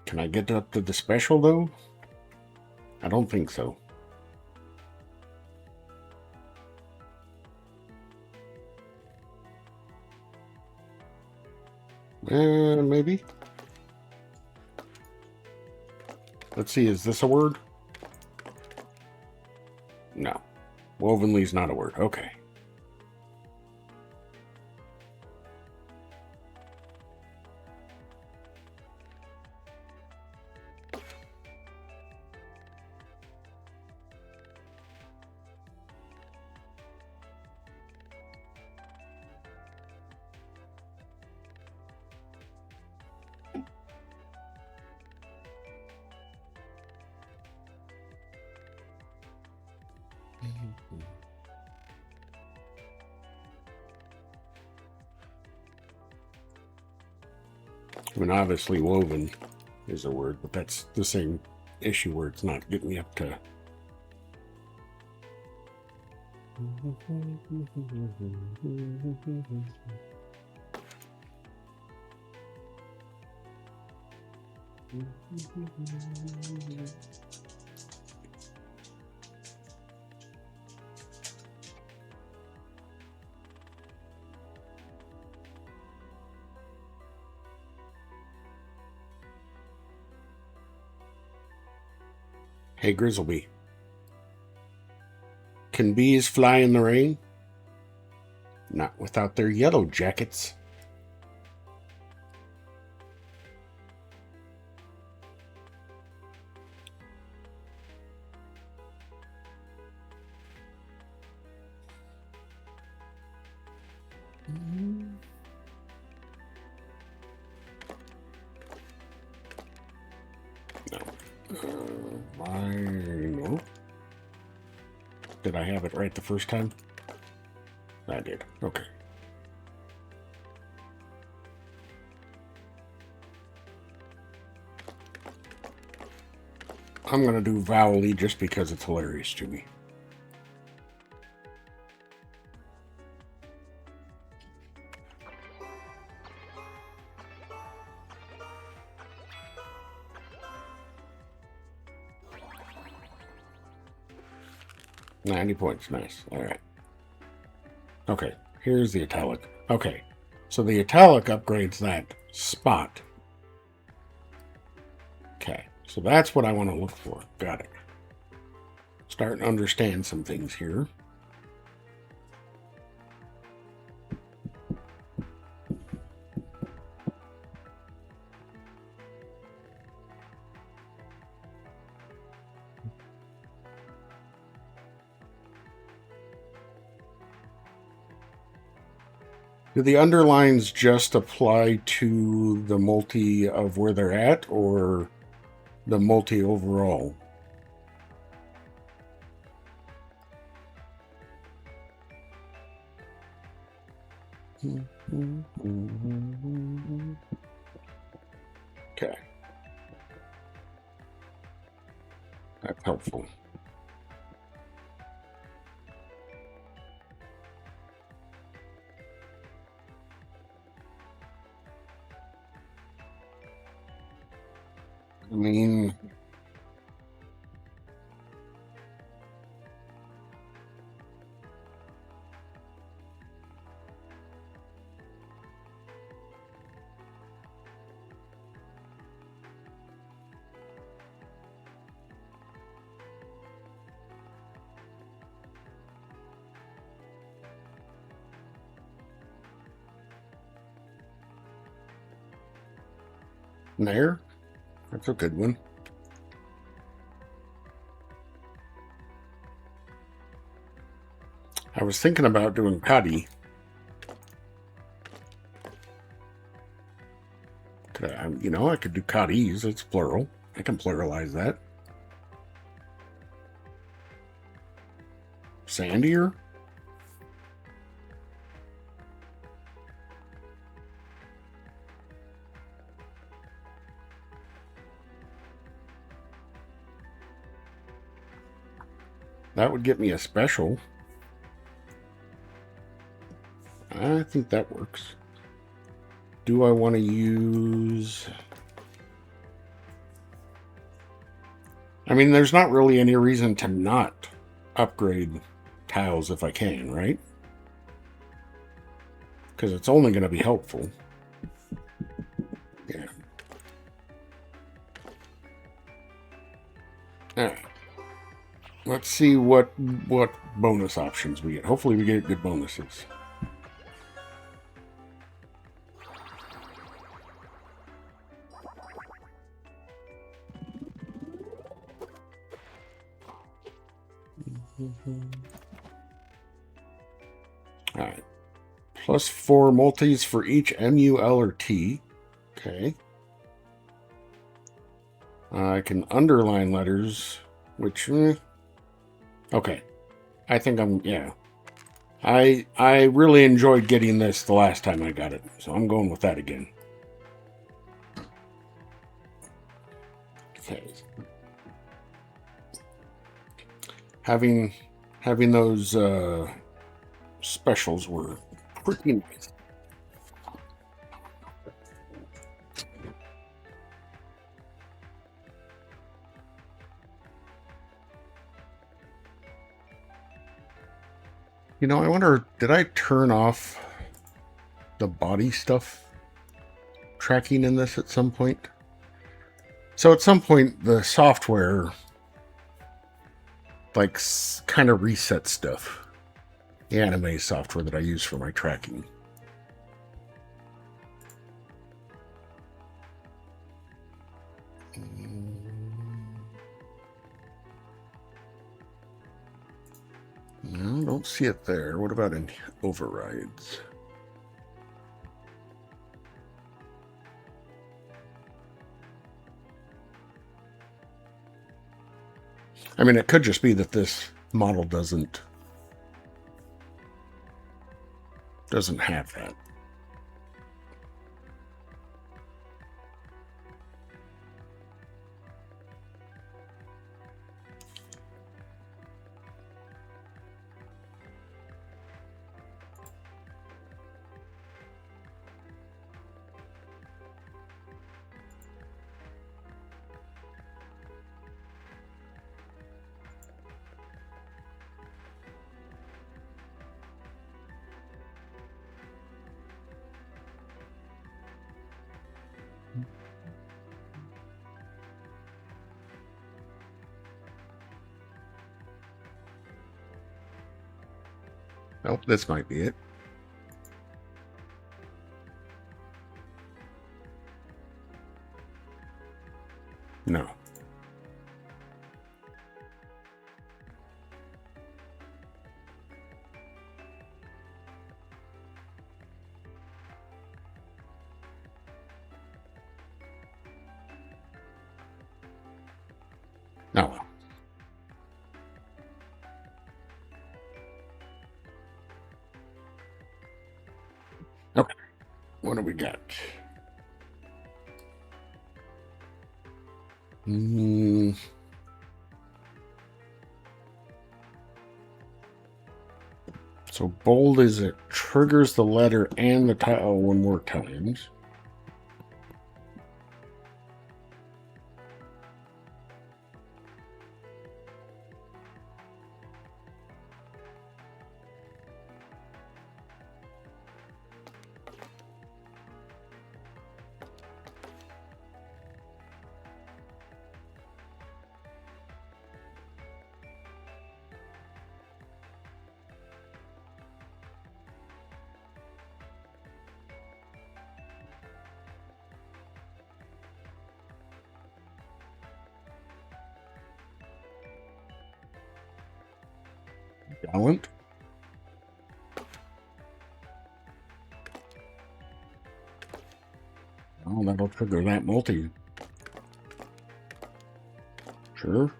Can I get up to the special, though? I don't think so. Maybe. Let's see, is this a word? No. Wovenly's not a word. Okay. I mean, obviously woven is a word, but that's the same issue where it's not getting me up to... Hey, Grizzleby. Can bees fly in the rain? Not without their yellow jackets. No. Did I have it right the first time? I did. Okay. I'm going to do vowel-y just because it's hilarious to me. 90 points. Nice. All right. Okay. Here's the italic. Okay. So the italic upgrades that spot. Okay. So that's what I want to look for. Got it. Starting to understand some things here. Do the underlines just apply to the multi of where they're at, or the multi overall? Okay. That's helpful. I mean, there. That's a good one. I was thinking about doing Cuddy. I could do Cuddies. It's plural. I can pluralize that. Sandier? That would get me a special. I think that works. Do I want to use... I mean, there's not really any reason to not upgrade tiles if I can, right? Because it's only going to be helpful. Yeah. All right. Let's see what bonus options we get. Hopefully we get good bonuses. All right. +4 multis for each M, U, L, or T. Okay. I can underline letters, which... okay. I think yeah. I really enjoyed getting this the last time I got it, so I'm going with that again. Okay. Having those specials were pretty nice. I wonder, did I turn off the body stuff tracking in this at some point? So at some point, the software like kind of reset stuff. The anime software that I use for my tracking. No, don't see it there. What about in overrides? I mean, it could just be that this model doesn't have that. Oh, this might be it. No. Oh, well. Okay. What do we got? So bold is it triggers the letter and the tile 1 more times. Gallant. Oh, that'll trigger that multi. Sure.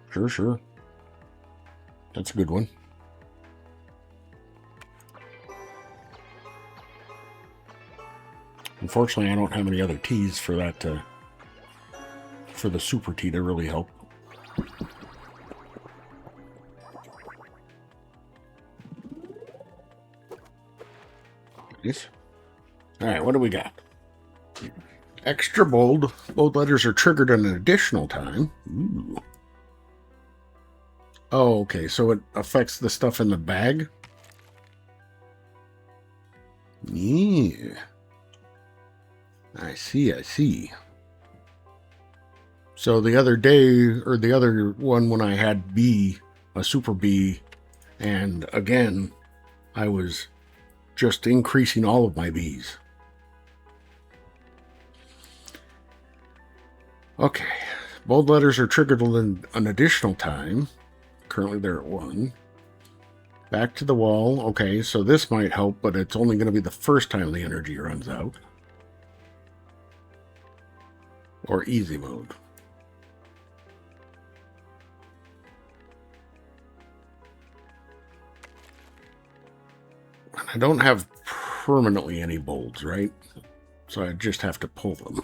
That's a good one. Unfortunately, I don't have any other T's for that, for the super T to really help. Nice. All right, what do we got? Extra bold. Bold letters are triggered an additional time. Ooh. Oh, okay. So it affects the stuff in the bag? Yeah. I see. So the other day, or the other one when I had B, a super B, and again, I was just increasing all of my Bs. Okay. Bold letters are triggered an additional time. Currently they're at 1. Back to the wall. Okay, so this might help, but it's only going to be the first time the energy runs out. Or easy mode. I don't have permanently any bolds, right? So I just have to pull them.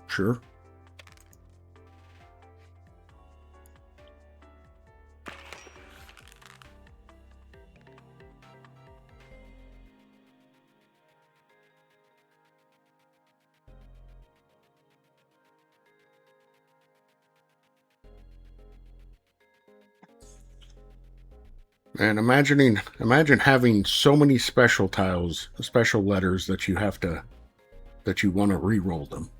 Sure. And imagine having so many special tiles, special letters that you want to re-roll them.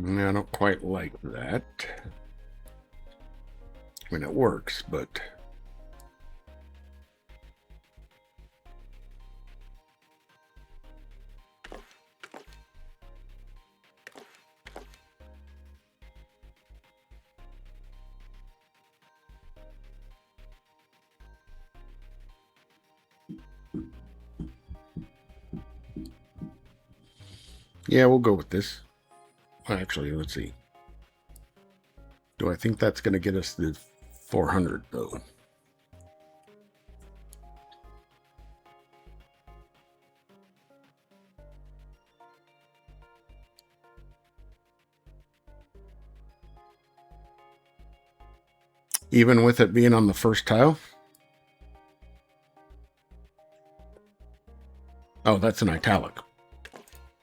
I don't quite like that. I mean, it works, but... yeah, we'll go with this. Actually, let's see. Do I think that's going to get us the 400, though? Even with it being on the first tile? Oh, that's an italic.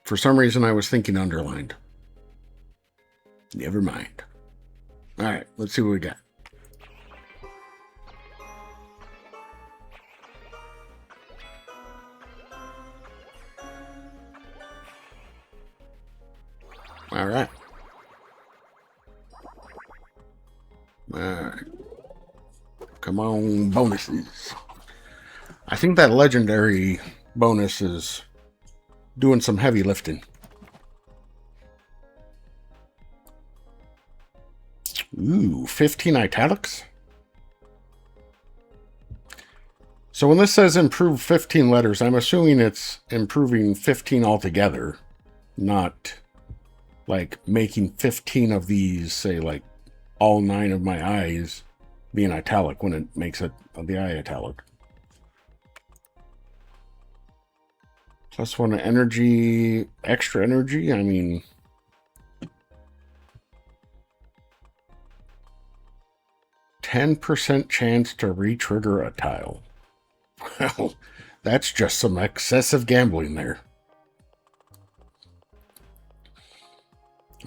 For some reason, I was thinking underlined. Never mind. All right, let's see what we got. All right. All right. Come on, bonuses. I think that legendary bonus is doing some heavy lifting. Ooh, 15 italics? So when this says improve 15 letters, I'm assuming it's improving 15 altogether, not like making 15 of these, say like all 9 of my eyes being italic when it makes it the eye italic. +1 energy, extra energy, I mean... %10 chance to re-trigger a tile. Well, that's just some excessive gambling there.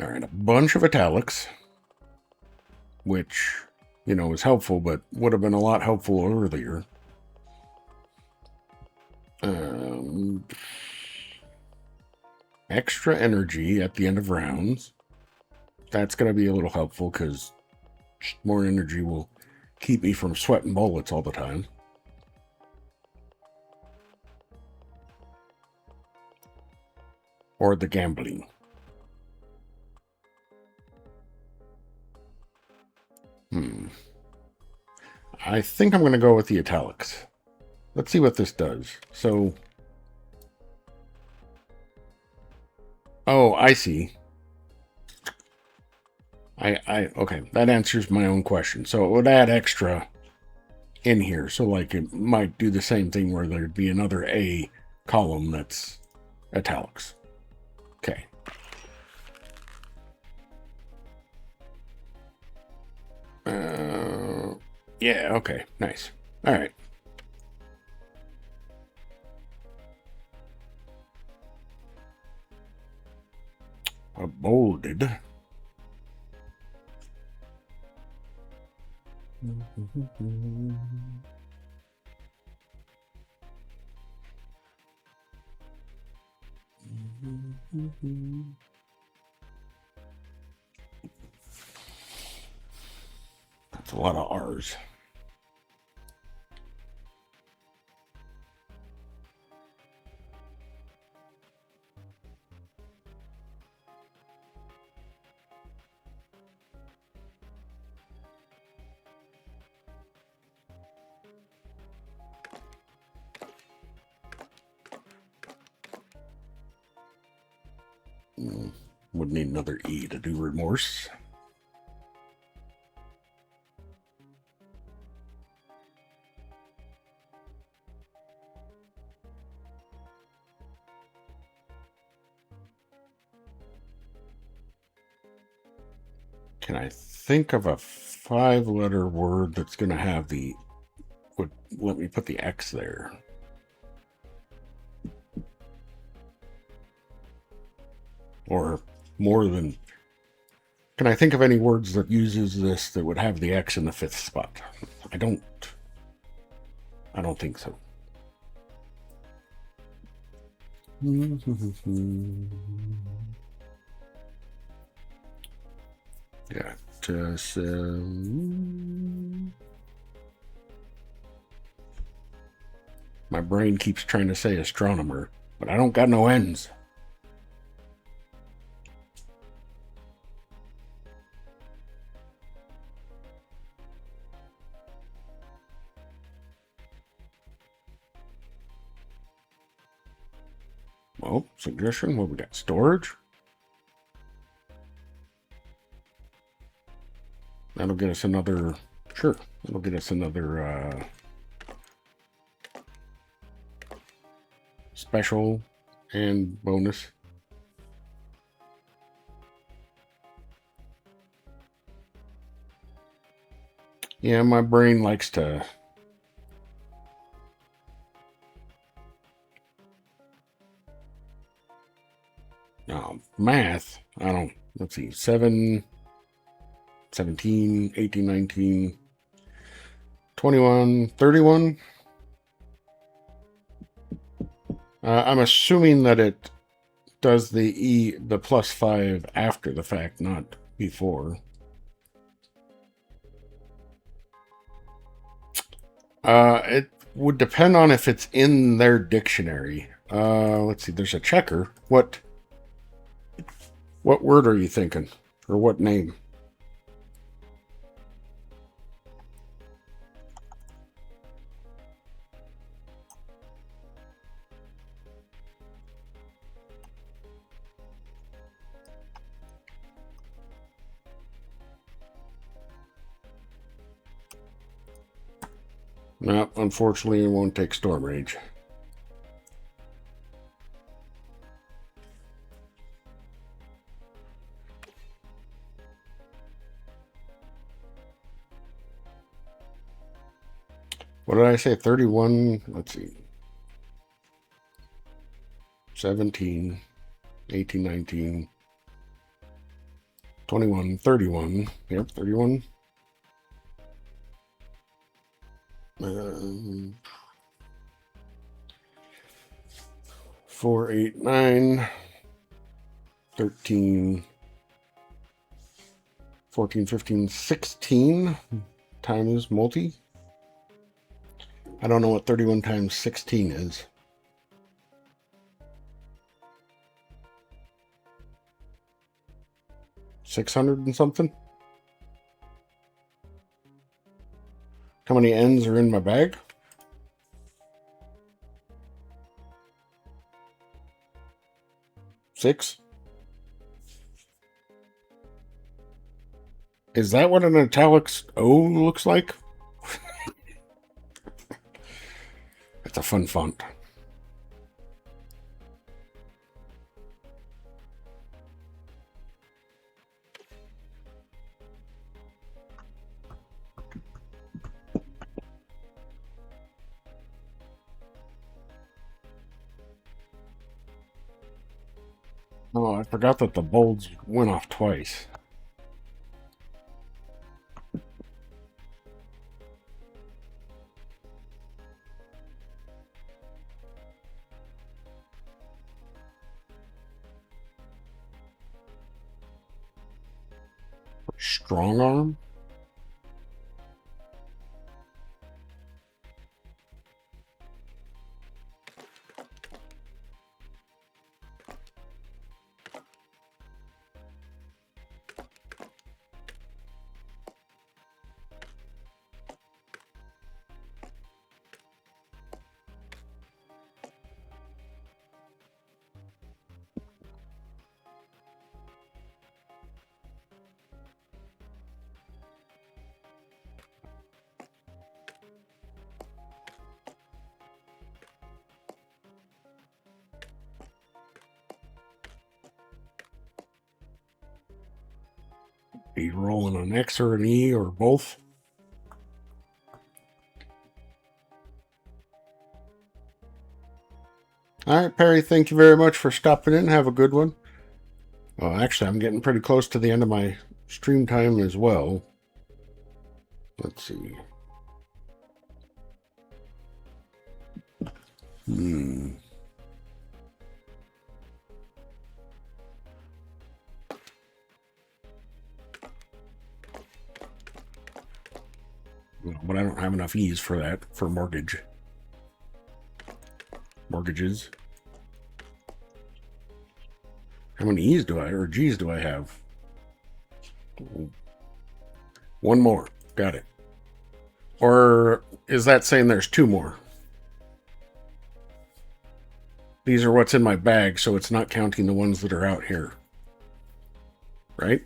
All right, a bunch of italics, which, you know, is helpful, but would have been a lot helpful earlier. Extra energy at the end of rounds. That's going to be a little helpful because more energy will keep me from sweating bullets all the time. Or the gambling. I think I'm going to go with the italics. Let's see what this does. So... Oh, I see. Okay, that answers my own question. So it would add extra in here. So like it might do the same thing where there'd be another A column that's italics. Okay. Yeah, okay, nice. All right. Bolded. That's a lot of R's. Would need another E to do remorse. Can I think of a 5-letter word that's going to have the... would let me put the X there? Or more than... Can I think of any words that uses this that would have the X in the 5th spot? I don't think so. Got my brain keeps trying to say astronomer, but I don't got no ends. Well, suggestion, what we got? Storage? That'll get us another... Sure, that'll get us another special and bonus. Yeah, my brain likes to... math. I don't... Let's see. 7, 17, 18, 19, 21, 31. I'm assuming that it does the +5 after the fact, not before. It would depend on if it's in their dictionary. Let's see. There's a checker. What word are you thinking, or what name? No, unfortunately, it won't take Storm Rage. What did I say? 31. Let's see. 17, 18, 19, 21, 31. Yep, 31. 4, 8, 9, 13, 14, 15, 16 times multi. I don't know what 31 times 16 is. $600 and something? How many ends are in my bag? Six? Is that what an italics O looks like? It's a fun font. Oh, I forgot that the bolds went off twice. Strong arm? Are you rolling an X or an E or both? All right, Perry, thank you very much for stopping in. Have a good one. Well, actually, I'm getting pretty close to the end of my stream time as well. Let's see. But I don't have enough E's for that, for mortgages. How many E's do I, or G's do I have? One more. Got it. Or is that saying there's two more? These are what's in my bag, so it's not counting the ones that are out here. Right?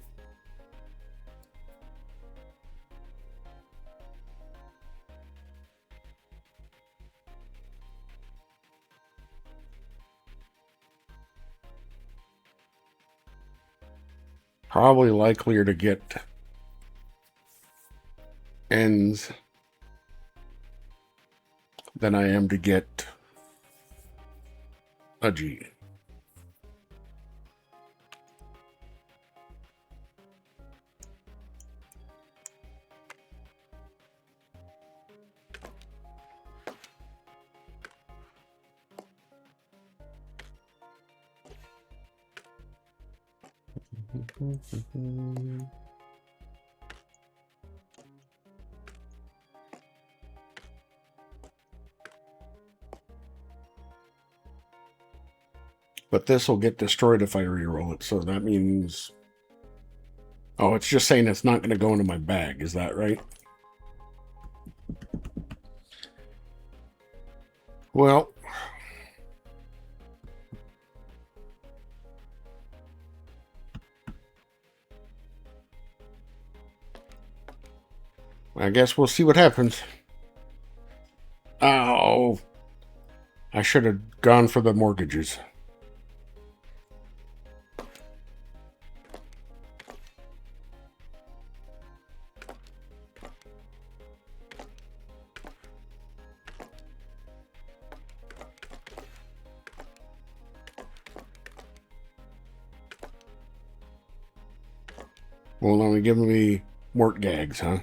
Probably likelier to get N's than I am to get a G. But this will get destroyed if I reroll it, so that means... Oh, it's just saying it's not going to go into my bag. Is that right? Well... I guess we'll see what happens. Oh! I should have gone for the mortgages. Well, only giving me mort gags, huh?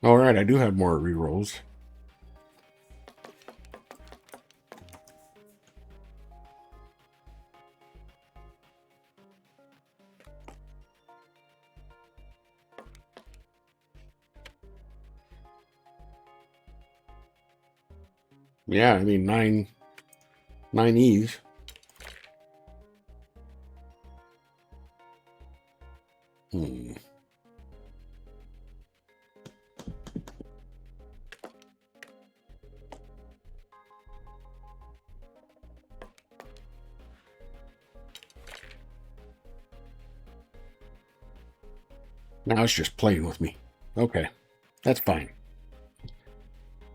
All right, I do have more rerolls. Yeah, I mean, nine E's. Now it's just playing with me. Okay, that's fine.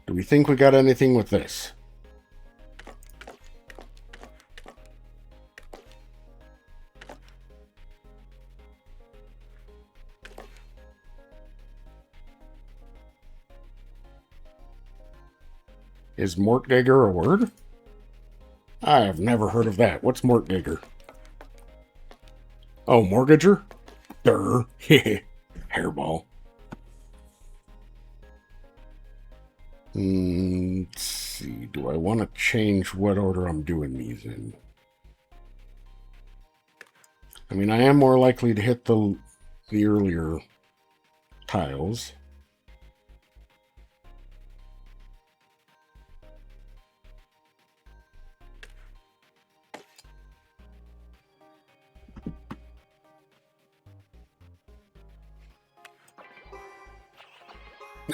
Do we think we got anything with this? Is mortgagger a word? I have never heard of that. What's mortgagger? Oh, mortgager? Durr. HerrBawl. Let's see. Do I want to change what order I'm doing these in? I mean, I am more likely to hit the earlier tiles.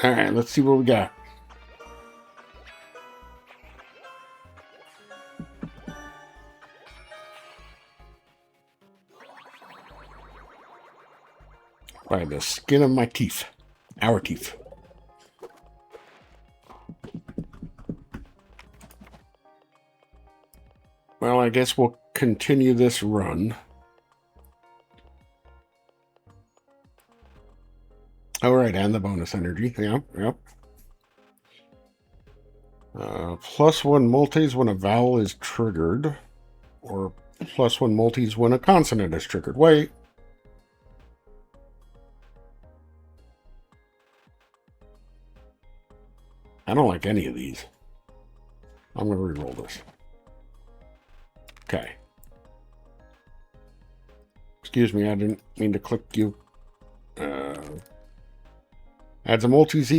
All right, let's see what we got. By the skin of my teeth. Our teeth. Well, I guess we'll continue this run. All right, and the bonus energy. Yep. +1 multis when a vowel is triggered. Or +1 multis when a consonant is triggered. Wait. I don't like any of these. I'm going to re-roll this. Okay. Excuse me, I didn't mean to click you. Adds a multis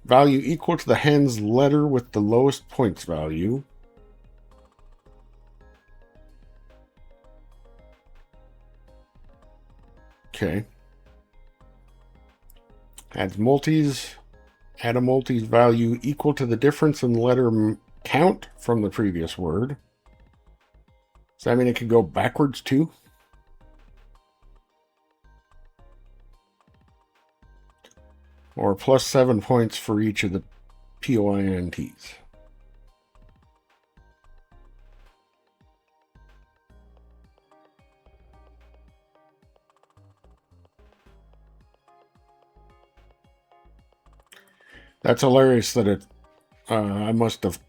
value equal to the hen's letter with the lowest points value. Okay. Adds multis. Add a multis value equal to the difference in letter count from the previous word. Does that mean it could go backwards too? Or plus 7 points for each of the POINTs. That's hilarious that it. I must have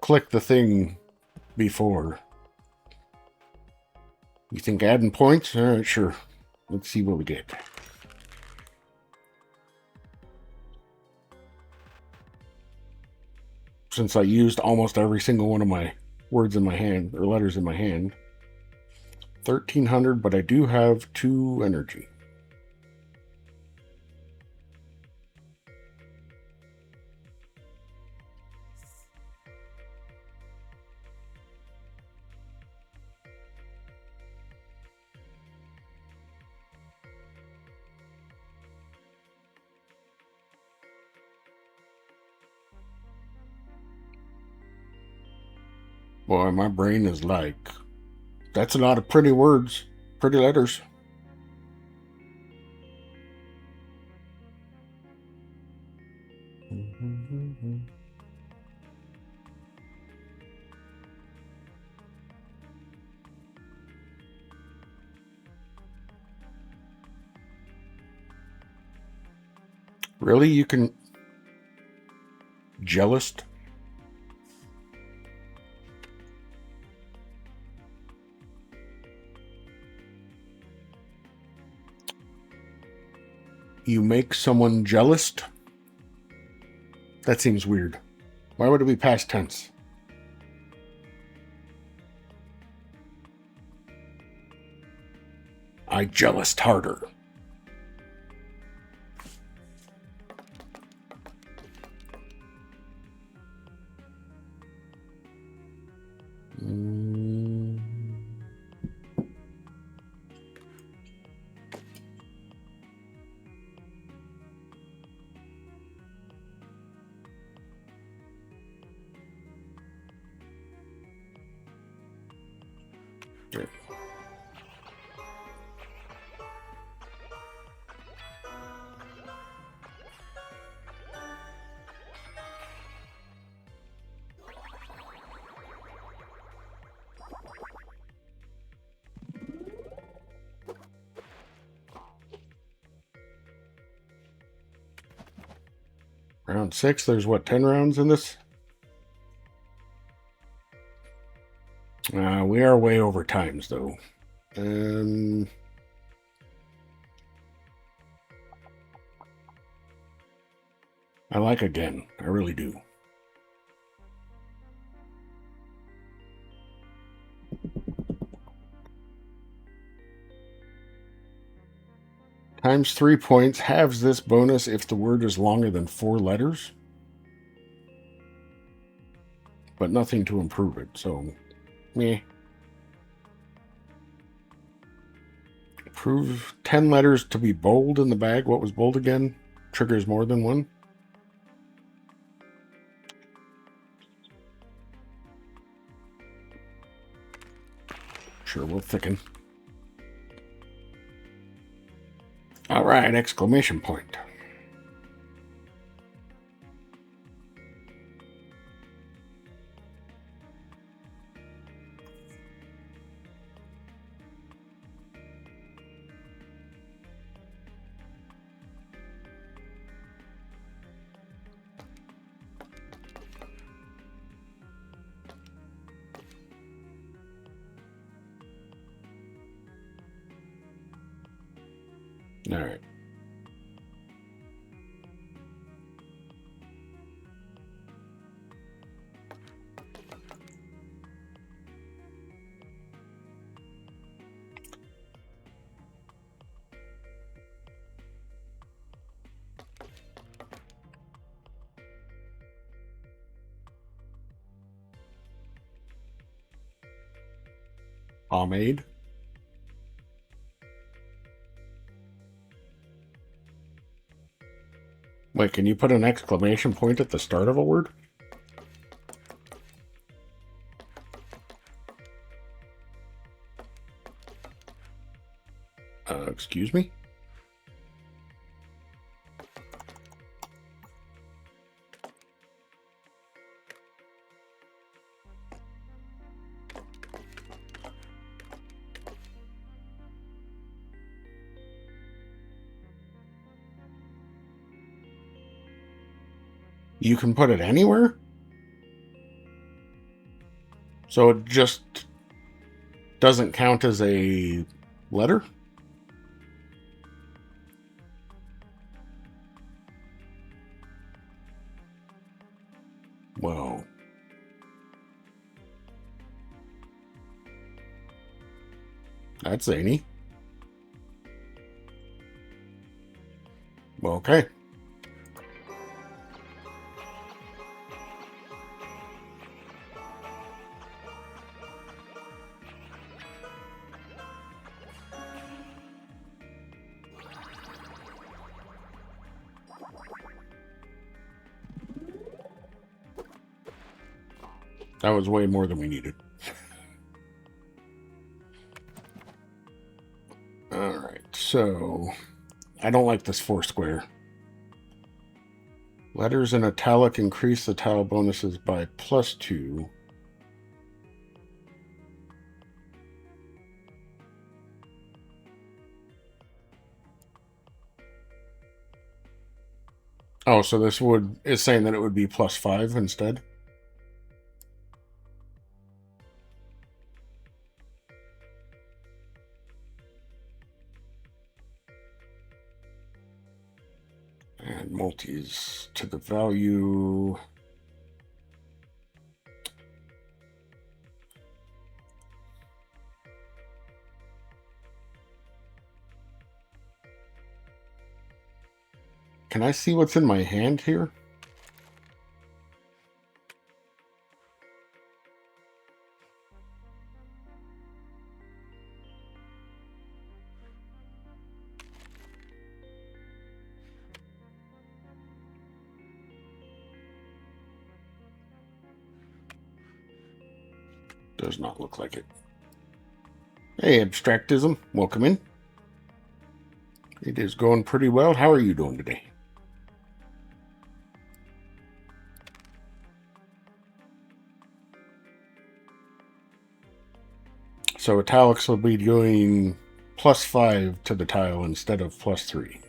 clicked the thing before. You think adding points? All right, sure. Let's see what we get. Since I used almost every single one of my words in my hand, or letters in my hand. 1,300, but I do have 2 energy. Boy, my brain is like, that's a lot of pretty words, pretty letters. Really? You can... Jealous? You make someone jealous? That seems weird. Why would it be past tense? I jealoused harder. Okay. Round 6, there's what, 10 rounds in this? We are way over times, though. I like again. I really do. Times 3 points halves this bonus if the word is longer than 4 letters. But nothing to improve it, so... meh. Prove 10 letters to be bold in the bag. What was bold again? Triggers more than one. Sure, we'll thicken. All right, exclamation point. All right. Pomade. Wait, can you put an exclamation point at the start of a word? Excuse me? You can put it anywhere? So it just doesn't count as a letter? Whoa. That's zany. Well, okay. That was way more than we needed. Alright, so I don't like this 4 square. Letters in italic increase the tile bonuses by +2. Oh, so this is saying that it would be +5 instead? And multis to the value. Can I see what's in my hand here? Does not look like it. Hey, Abstractism, welcome in. It is going pretty well. How are you doing today? So italics will be doing +5 to the tile instead of +3.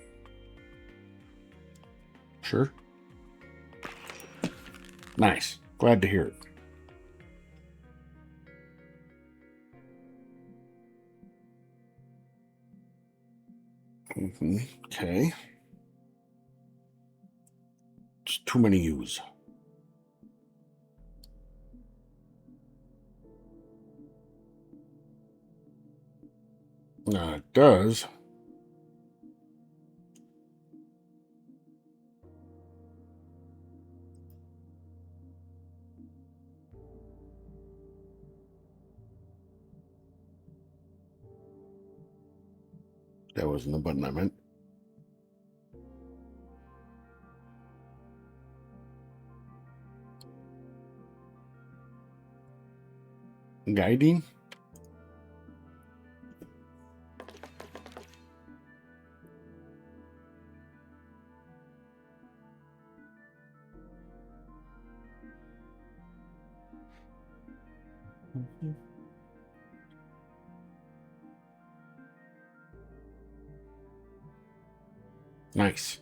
Sure. Nice. Glad to hear it. Okay. Just too many U's. It does. That wasn't the button I meant. Guiding? Nice.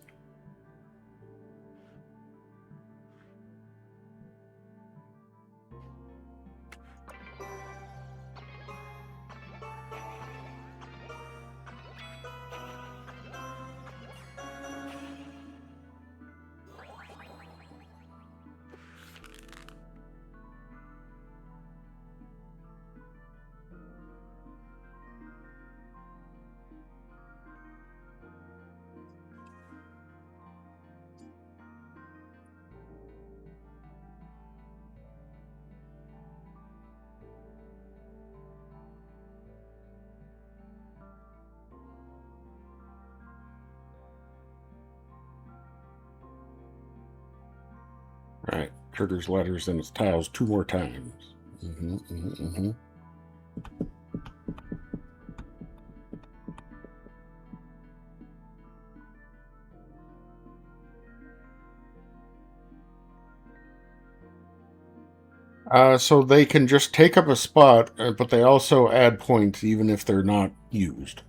All right. Triggers letters in its tiles 2 more times. So they can just take up a spot, but they also add points even if they're not used.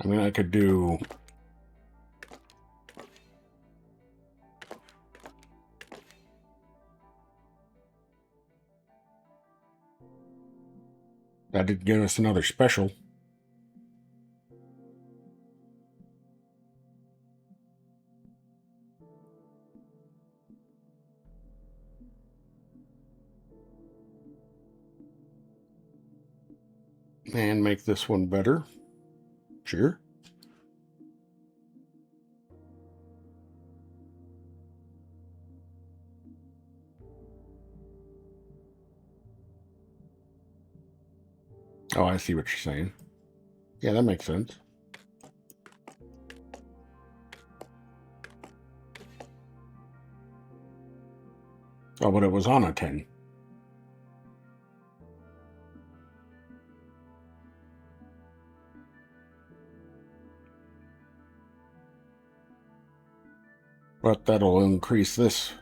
I mean, I could do... That did give us another special. And make this one better. Sure. Oh, I see what you're saying. Yeah, that makes sense. Oh, but it was on a 10. But that'll increase this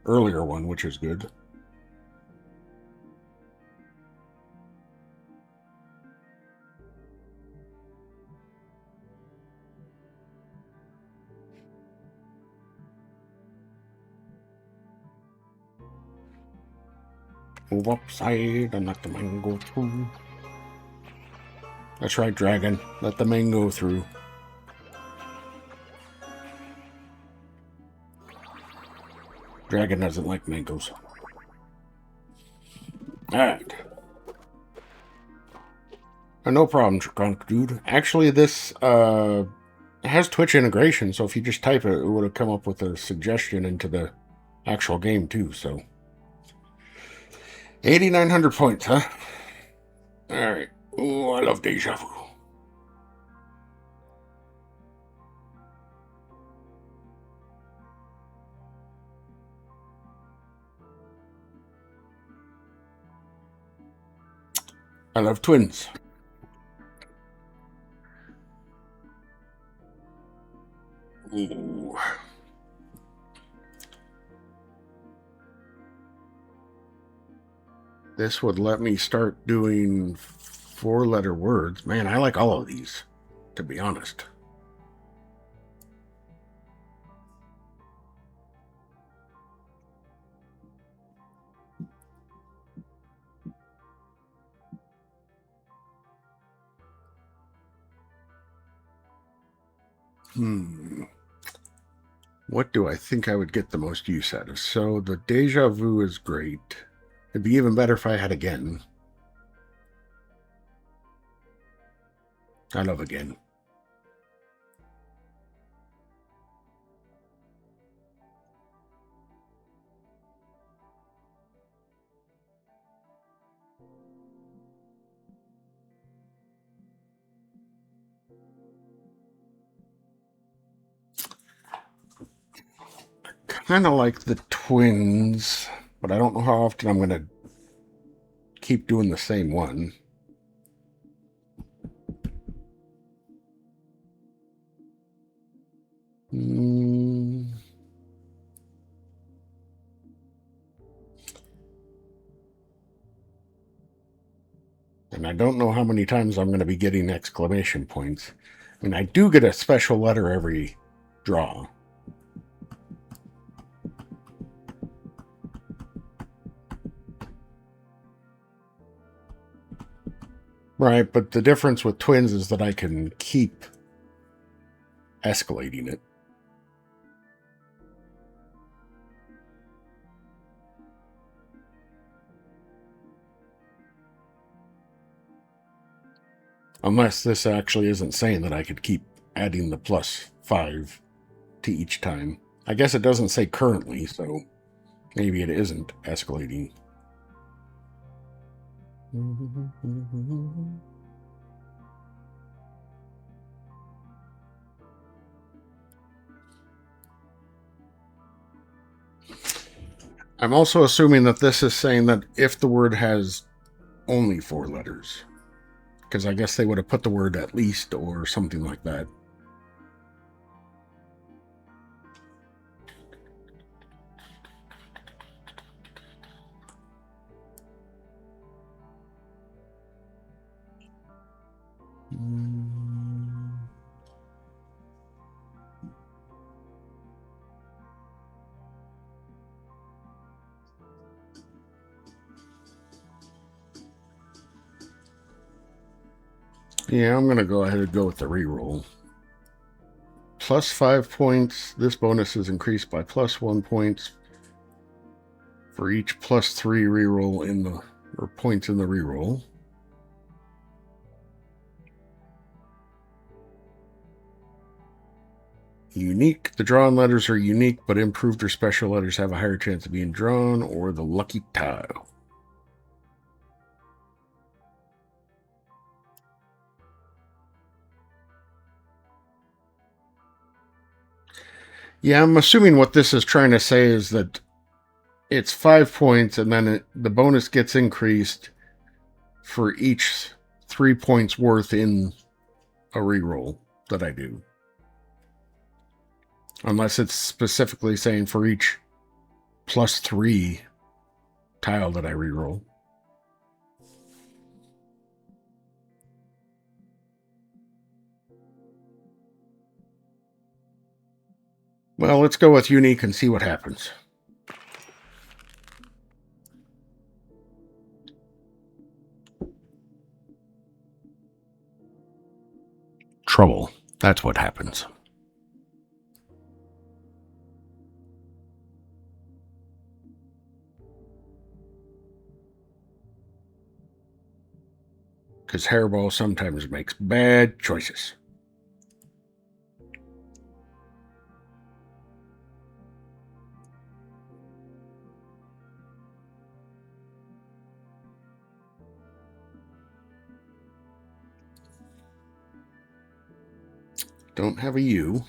earlier one, which is good. Move upside and let the main go through. That's right, dragon. Let the main go through. Dragon doesn't like mangoes. Alright. No problem, Drunk Dude. Actually, this has Twitch integration, so if you just type it, it would have come up with a suggestion into the actual game, too, so... 8,900 points, huh? Alright. Oh, I love Deja Vu. I love twins. Ooh. This would let me start doing 4-letter words. Man, I like all of these, to be honest. What do I think I would get the most use out of? So the Deja Vu is great. It'd be even better if I had Again. I love Again. Kind of like the twins, but I don't know how often I'm going to keep doing the same one. And I don't know how many times I'm going to be getting exclamation points. I mean, I do get a special letter every draw. Right, but the difference with twins is that I can keep escalating it. Unless this actually isn't saying that I could keep adding the +5 to each time. I guess it doesn't say currently, so Maybe it isn't escalating. I'm also assuming that this is saying that if the word has only 4 letters, because I guess they would have put the word at least or something like that. Yeah, I'm going to go ahead and go with the reroll. Plus 5 points. This bonus is increased by plus 1 points for each plus 3 reroll in the, or points in the reroll. Unique. The drawn letters are unique, but improved or special letters have a higher chance of being drawn, or the lucky tile. Yeah, I'm assuming what this is trying to say is that it's 5 points, and then the bonus gets increased for each 3 points worth in a reroll that I do. Unless it's specifically saying for each plus 3 tile that I reroll. Well, let's go with unique and see what happens. Trouble. That's what happens. Because HerrBawl sometimes makes bad choices. Don't have a U.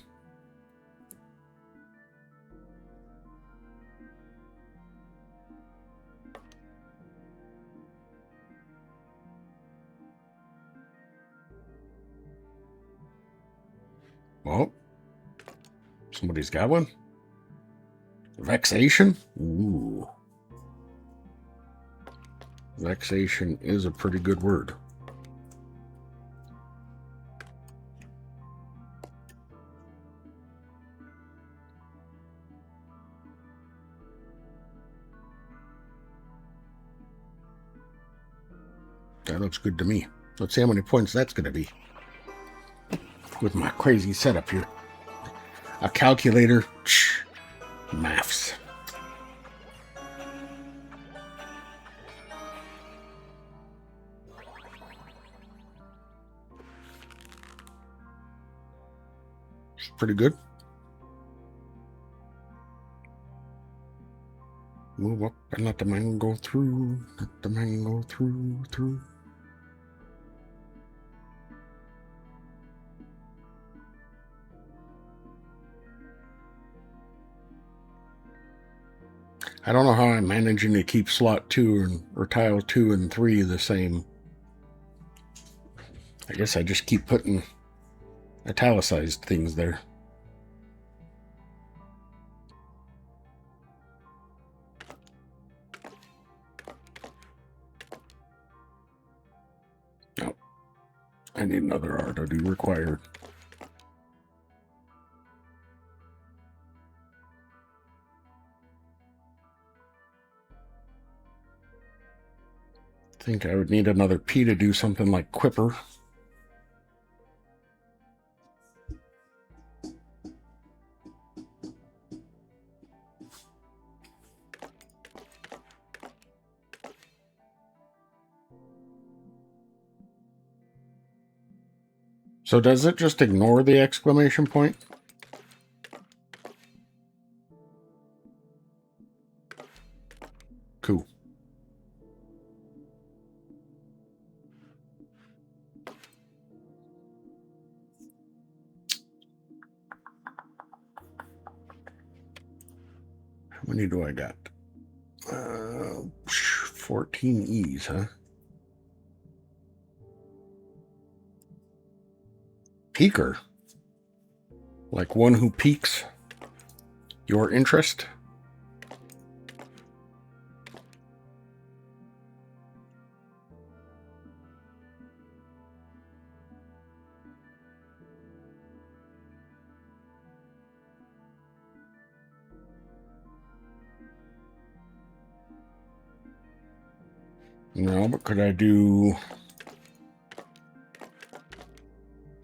Well, somebody's got one. Vexation? Ooh. Vexation is a pretty good word. That looks good to me. Let's see how many points that's going to be. With my crazy setup here. A calculator. Maths. Pretty good. Move up and let the man go through. Let the man go through. I don't know how I'm managing to keep slot 2 or tile 2 and 3 the same. I guess I just keep putting italicized things there. Oh, I need another R to do required. I think I would need another P to do something like Quipper. So does it just ignore the exclamation point? How many do I got? 14 E's, huh? Peaker. Like one who piques your interest? No, but could I do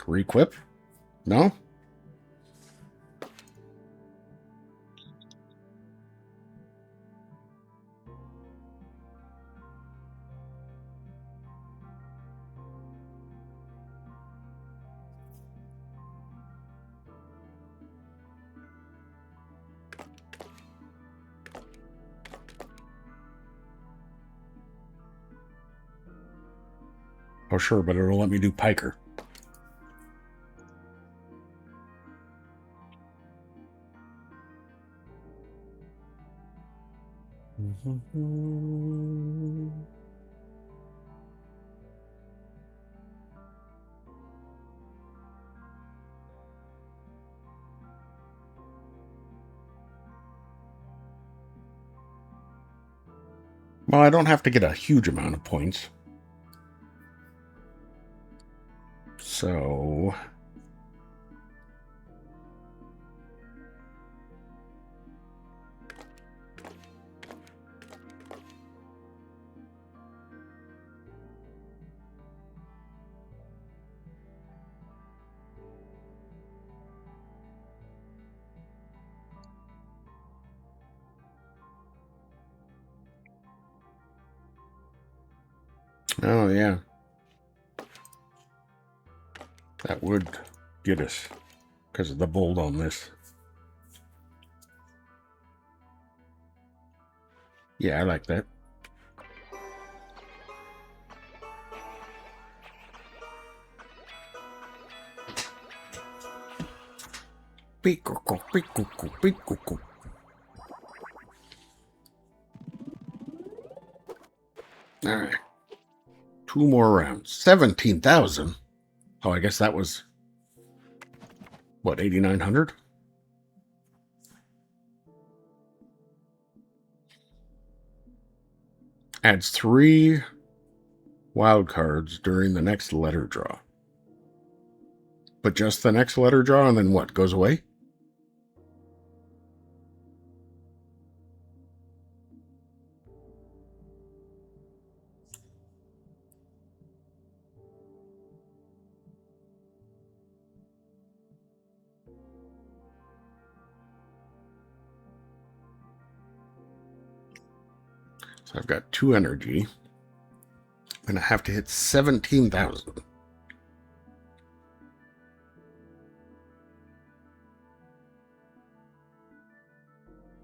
requip? No? Oh, sure, but it'll let me do piker. Well, I don't have to get a huge amount of points. So... Oh, yeah. That would get us because of the bold on this. Yeah, I like that. All right. 2 more rounds. 17,000. Oh, I guess that was, what, 8,900? Adds 3 wild cards during the next letter draw. But just the next letter draw, and then what, goes away? So I've got 2 energy. I'm going to have to hit 17,000.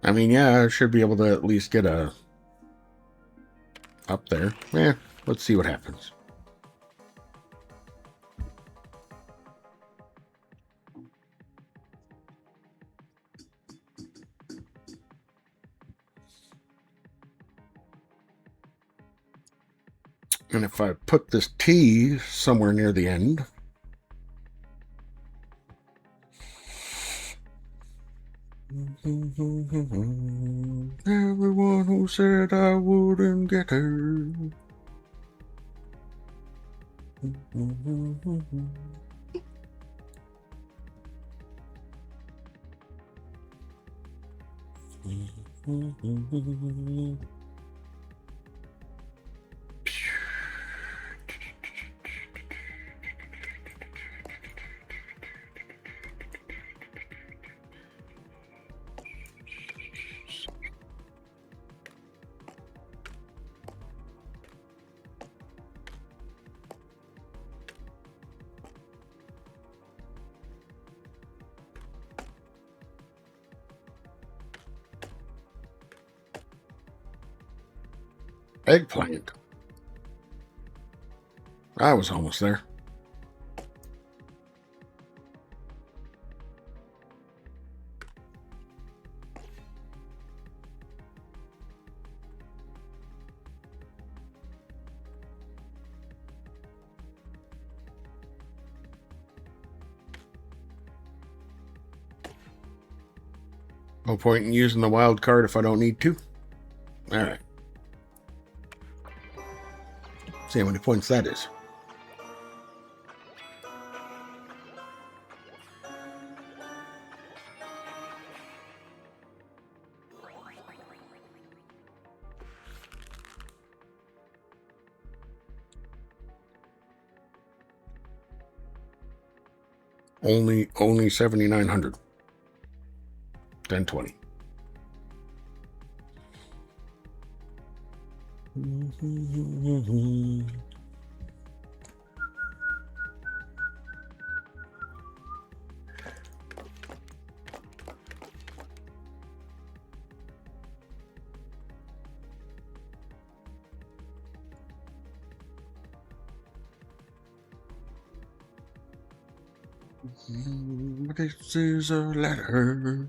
I mean, yeah, I should be able to at least get a... up there. Yeah, let's see what happens. And if I put this T somewhere near the end... Everyone who said I wouldn't get her. Eggplant. I was almost there. No point in using the wild card if I don't need to. All right. See how many points that is. Only 7,900. 1020. This is a letter,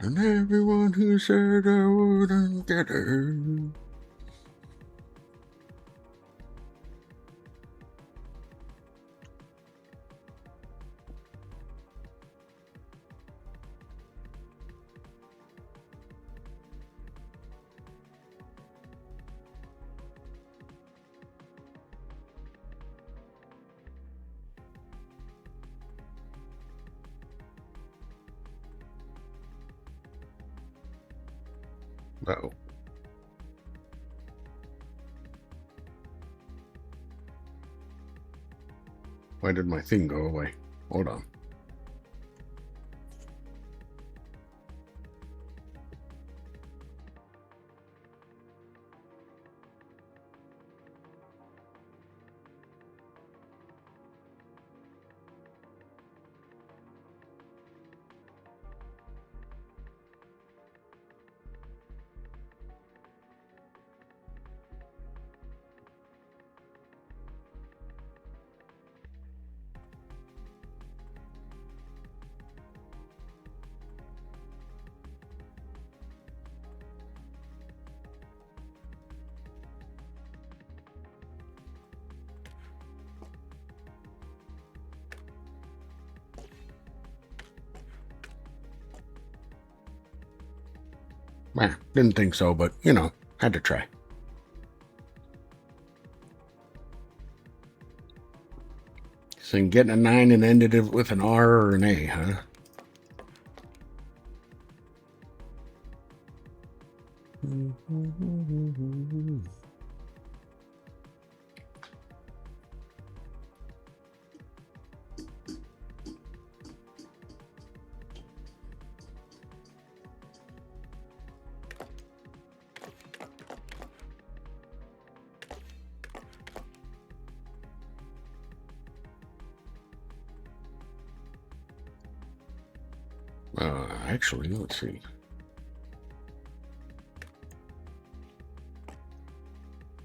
and everyone who said I wouldn't get her. Uh-oh. Why did my thing go away? Hold on. Didn't think so, but, you know, had to try. So getting a 9 and ended it with an R or an A, huh? Actually, let's see.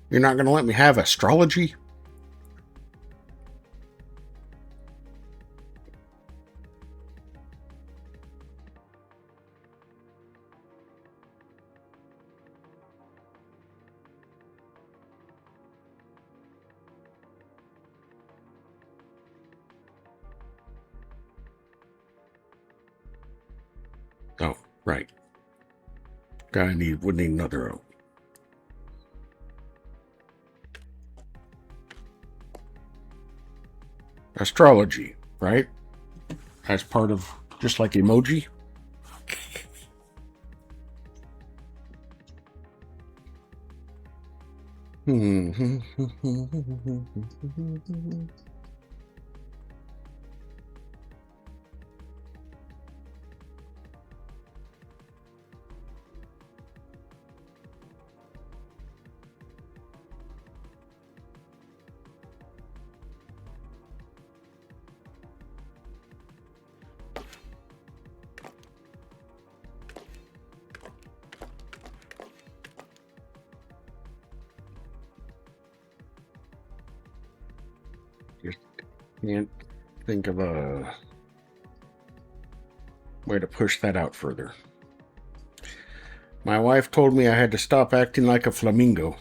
You're not going to let me have astrology? Oh, right. Would need another O. Astrology, right? As part of, just like emoji. Just can't think of a way to push that out further. My wife told me I had to stop acting like a flamingo,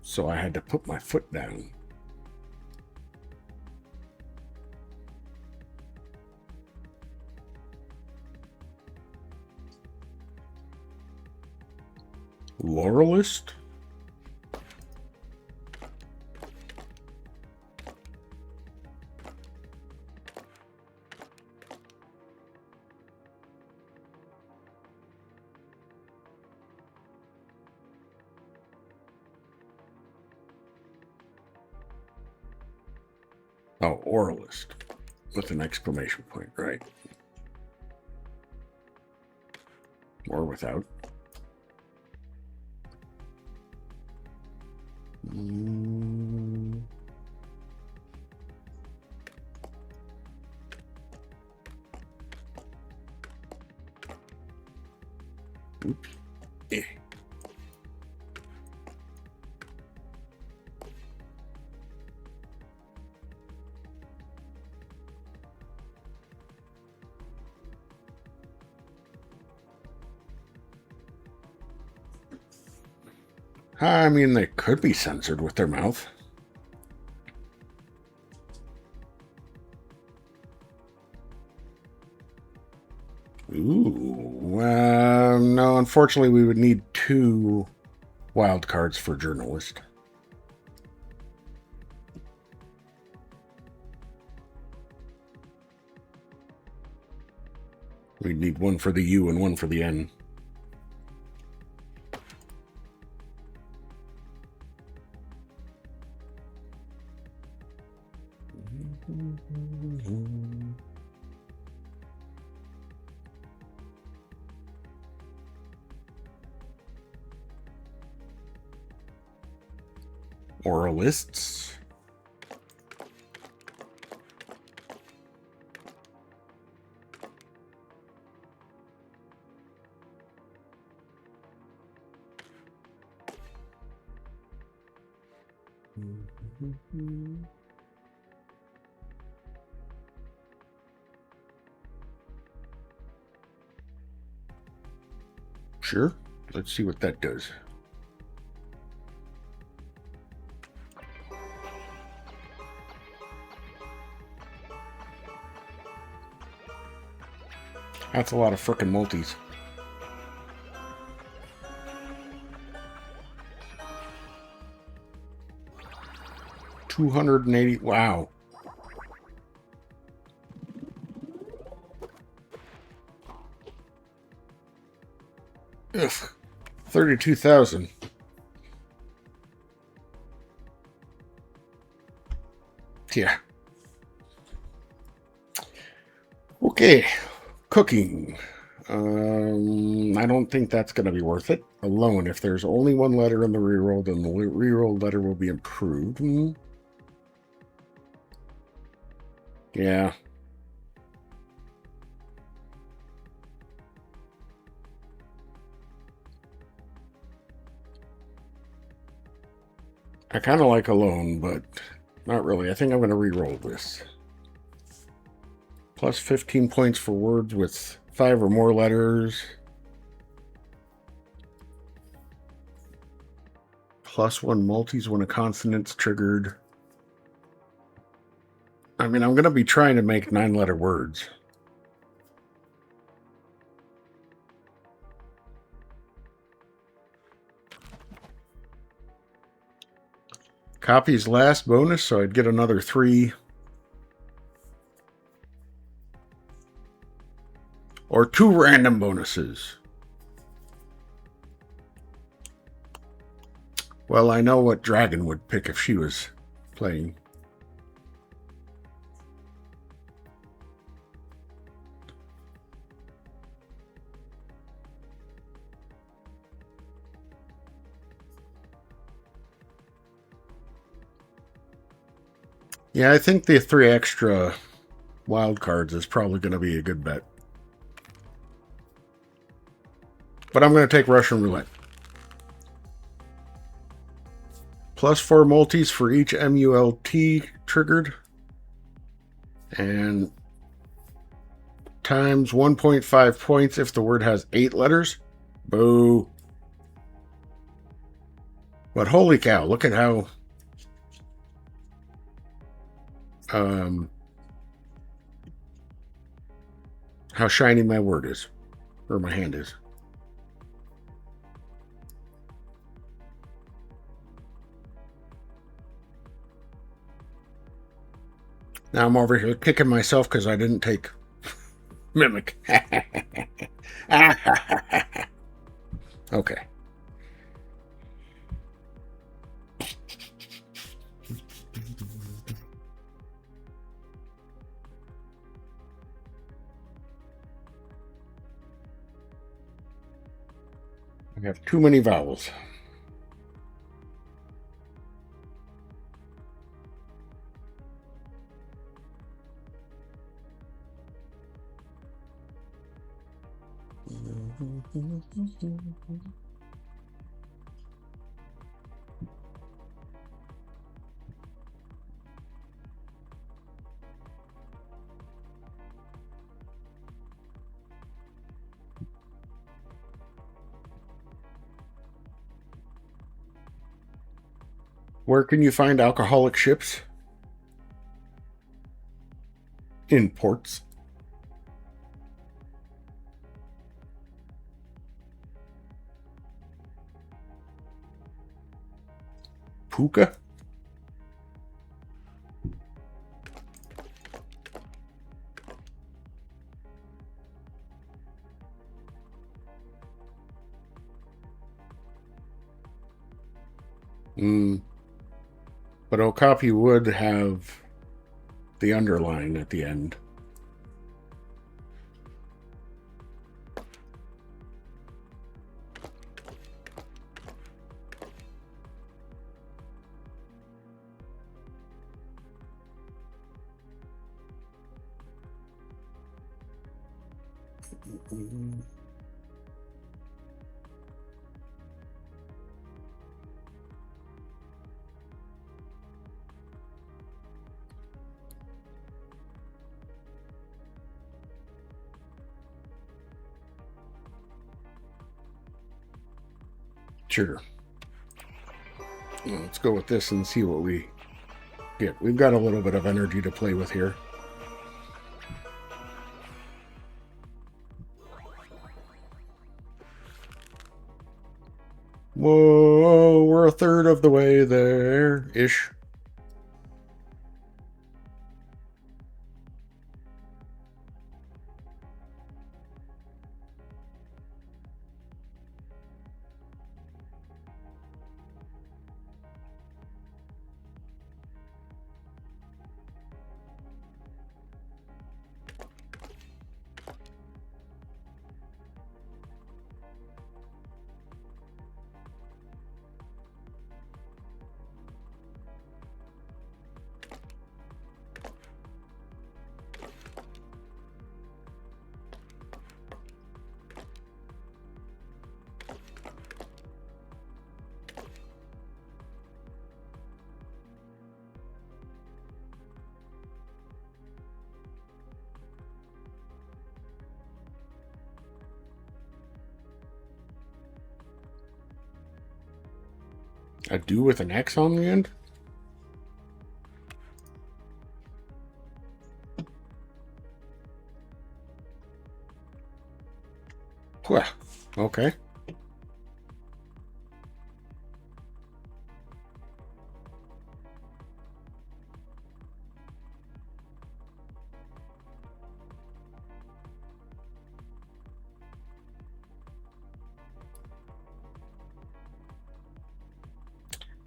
so I had to put my foot down. Laurelist? Oh, oralist. With an exclamation point, right. Or without. Oops. Eh. I mean, they could be censored with their mouth. Ooh. No, unfortunately, we would need 2 wild cards for journalist. We'd need 1 for the U and 1 for the N. Oralists. Sure. Let's see what that does. That's a lot of frickin' multis. $280. Wow. Ugh. 32,000. Yeah. Okay. Cooking. I don't think that's going to be worth it alone. If there's only 1 letter in the reroll, then the reroll letter will be improved. Yeah. I kind of like alone, but not really. I think I'm going to reroll this. Plus 15 points for words with 5 or more letters. Plus 1 multis when a consonant's triggered. I mean, I'm going to be trying to make 9-letter words. Copy's last bonus, so I'd get another 3. Or 2 random bonuses. Well, I know what Dragon would pick if she was playing. Yeah, I think the 3 extra wild cards is probably going to be a good bet. But I'm going to take Russian roulette. Plus 4 multis for each MULT triggered. And times 1.5 points if the word has 8 letters. Boo. But holy cow, look at how shiny my word is, or my hand is. Now I'm over here kicking myself because I didn't take mimic. Okay. I have too many vowels. Where can you find alcoholic ships? In ports. Puka? But Okapi would have the underline at the end. Sure. Well, let's go with this and see what we get. We've got a little bit of energy to play with here. Whoa, we're a third of the way there-ish. A do with an X on the end? Well, okay.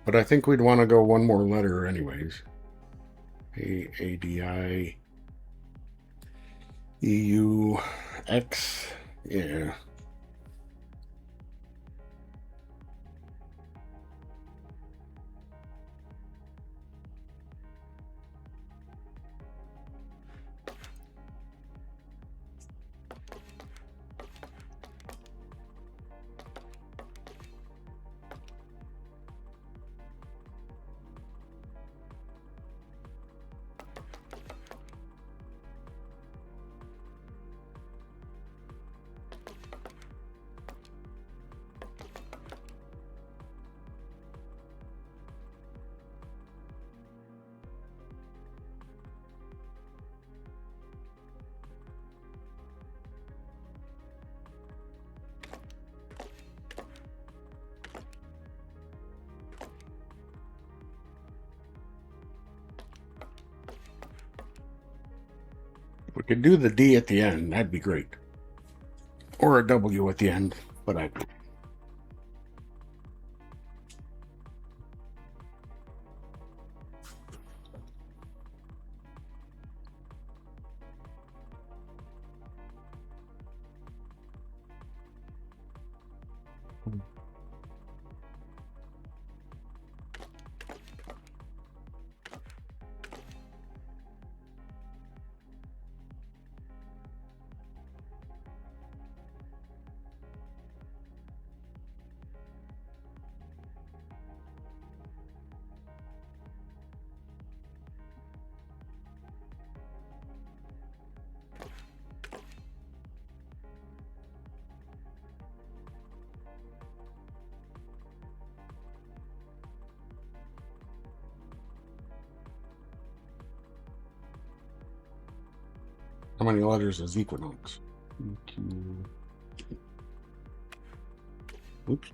But I think we'd want to go one more letter anyways. A-D-I E-U-X. Yeah. We could do the D at the end. That'd be great. Or a W at the end. But I... How many letters is equinox? Oops.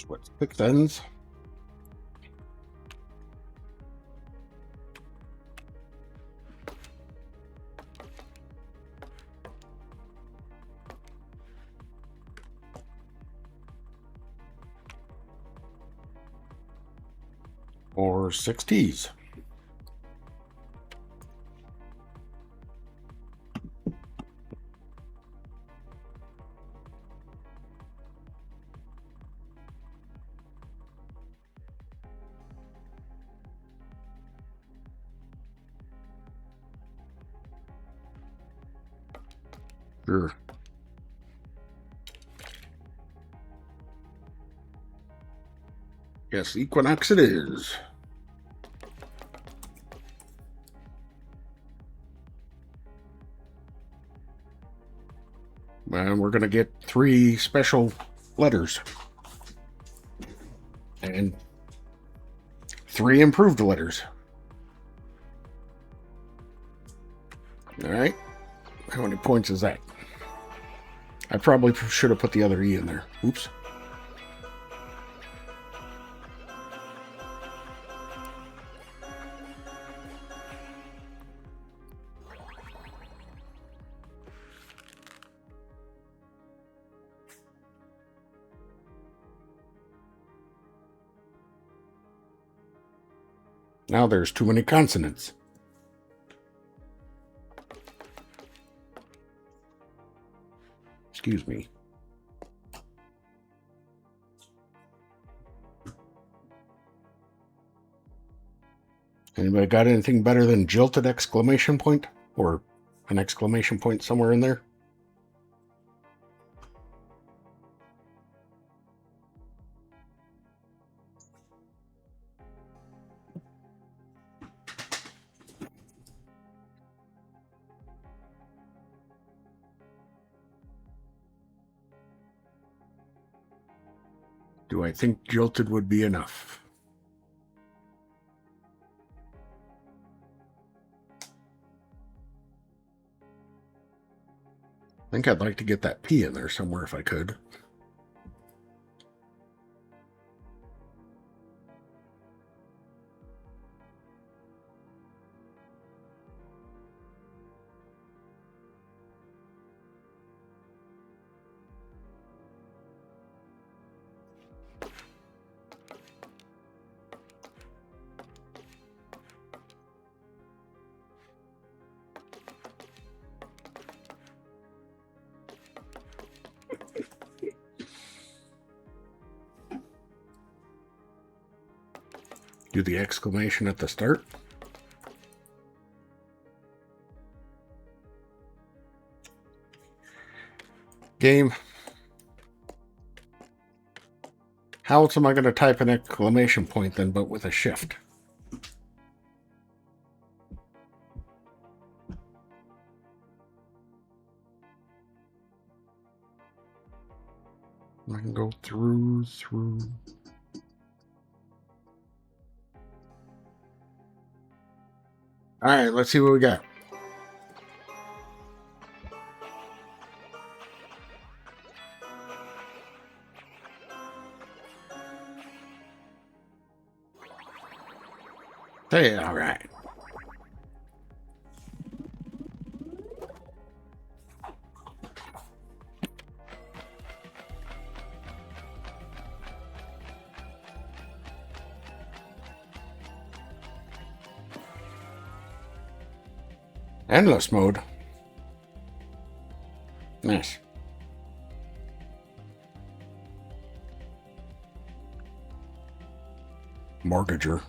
What, 6 ends? Or 6 T's? Sure. Yes, equinox it is. And we're going to get 3 special letters. And 3 improved letters. All right. How many points is that? I probably should have put the other E in there. Oops. Now there's too many consonants. Excuse me. Anybody got anything better than jilted exclamation point? Or an exclamation point somewhere in there? Do I think jilted would be enough? I think I'd like to get that P in there somewhere if I could. Do the exclamation at the start. Game. How else am I going to type an exclamation point then, but with a shift? I can go through. All right, let's see what we got. Hey, all right. Endless mode. Nice. Mortgager.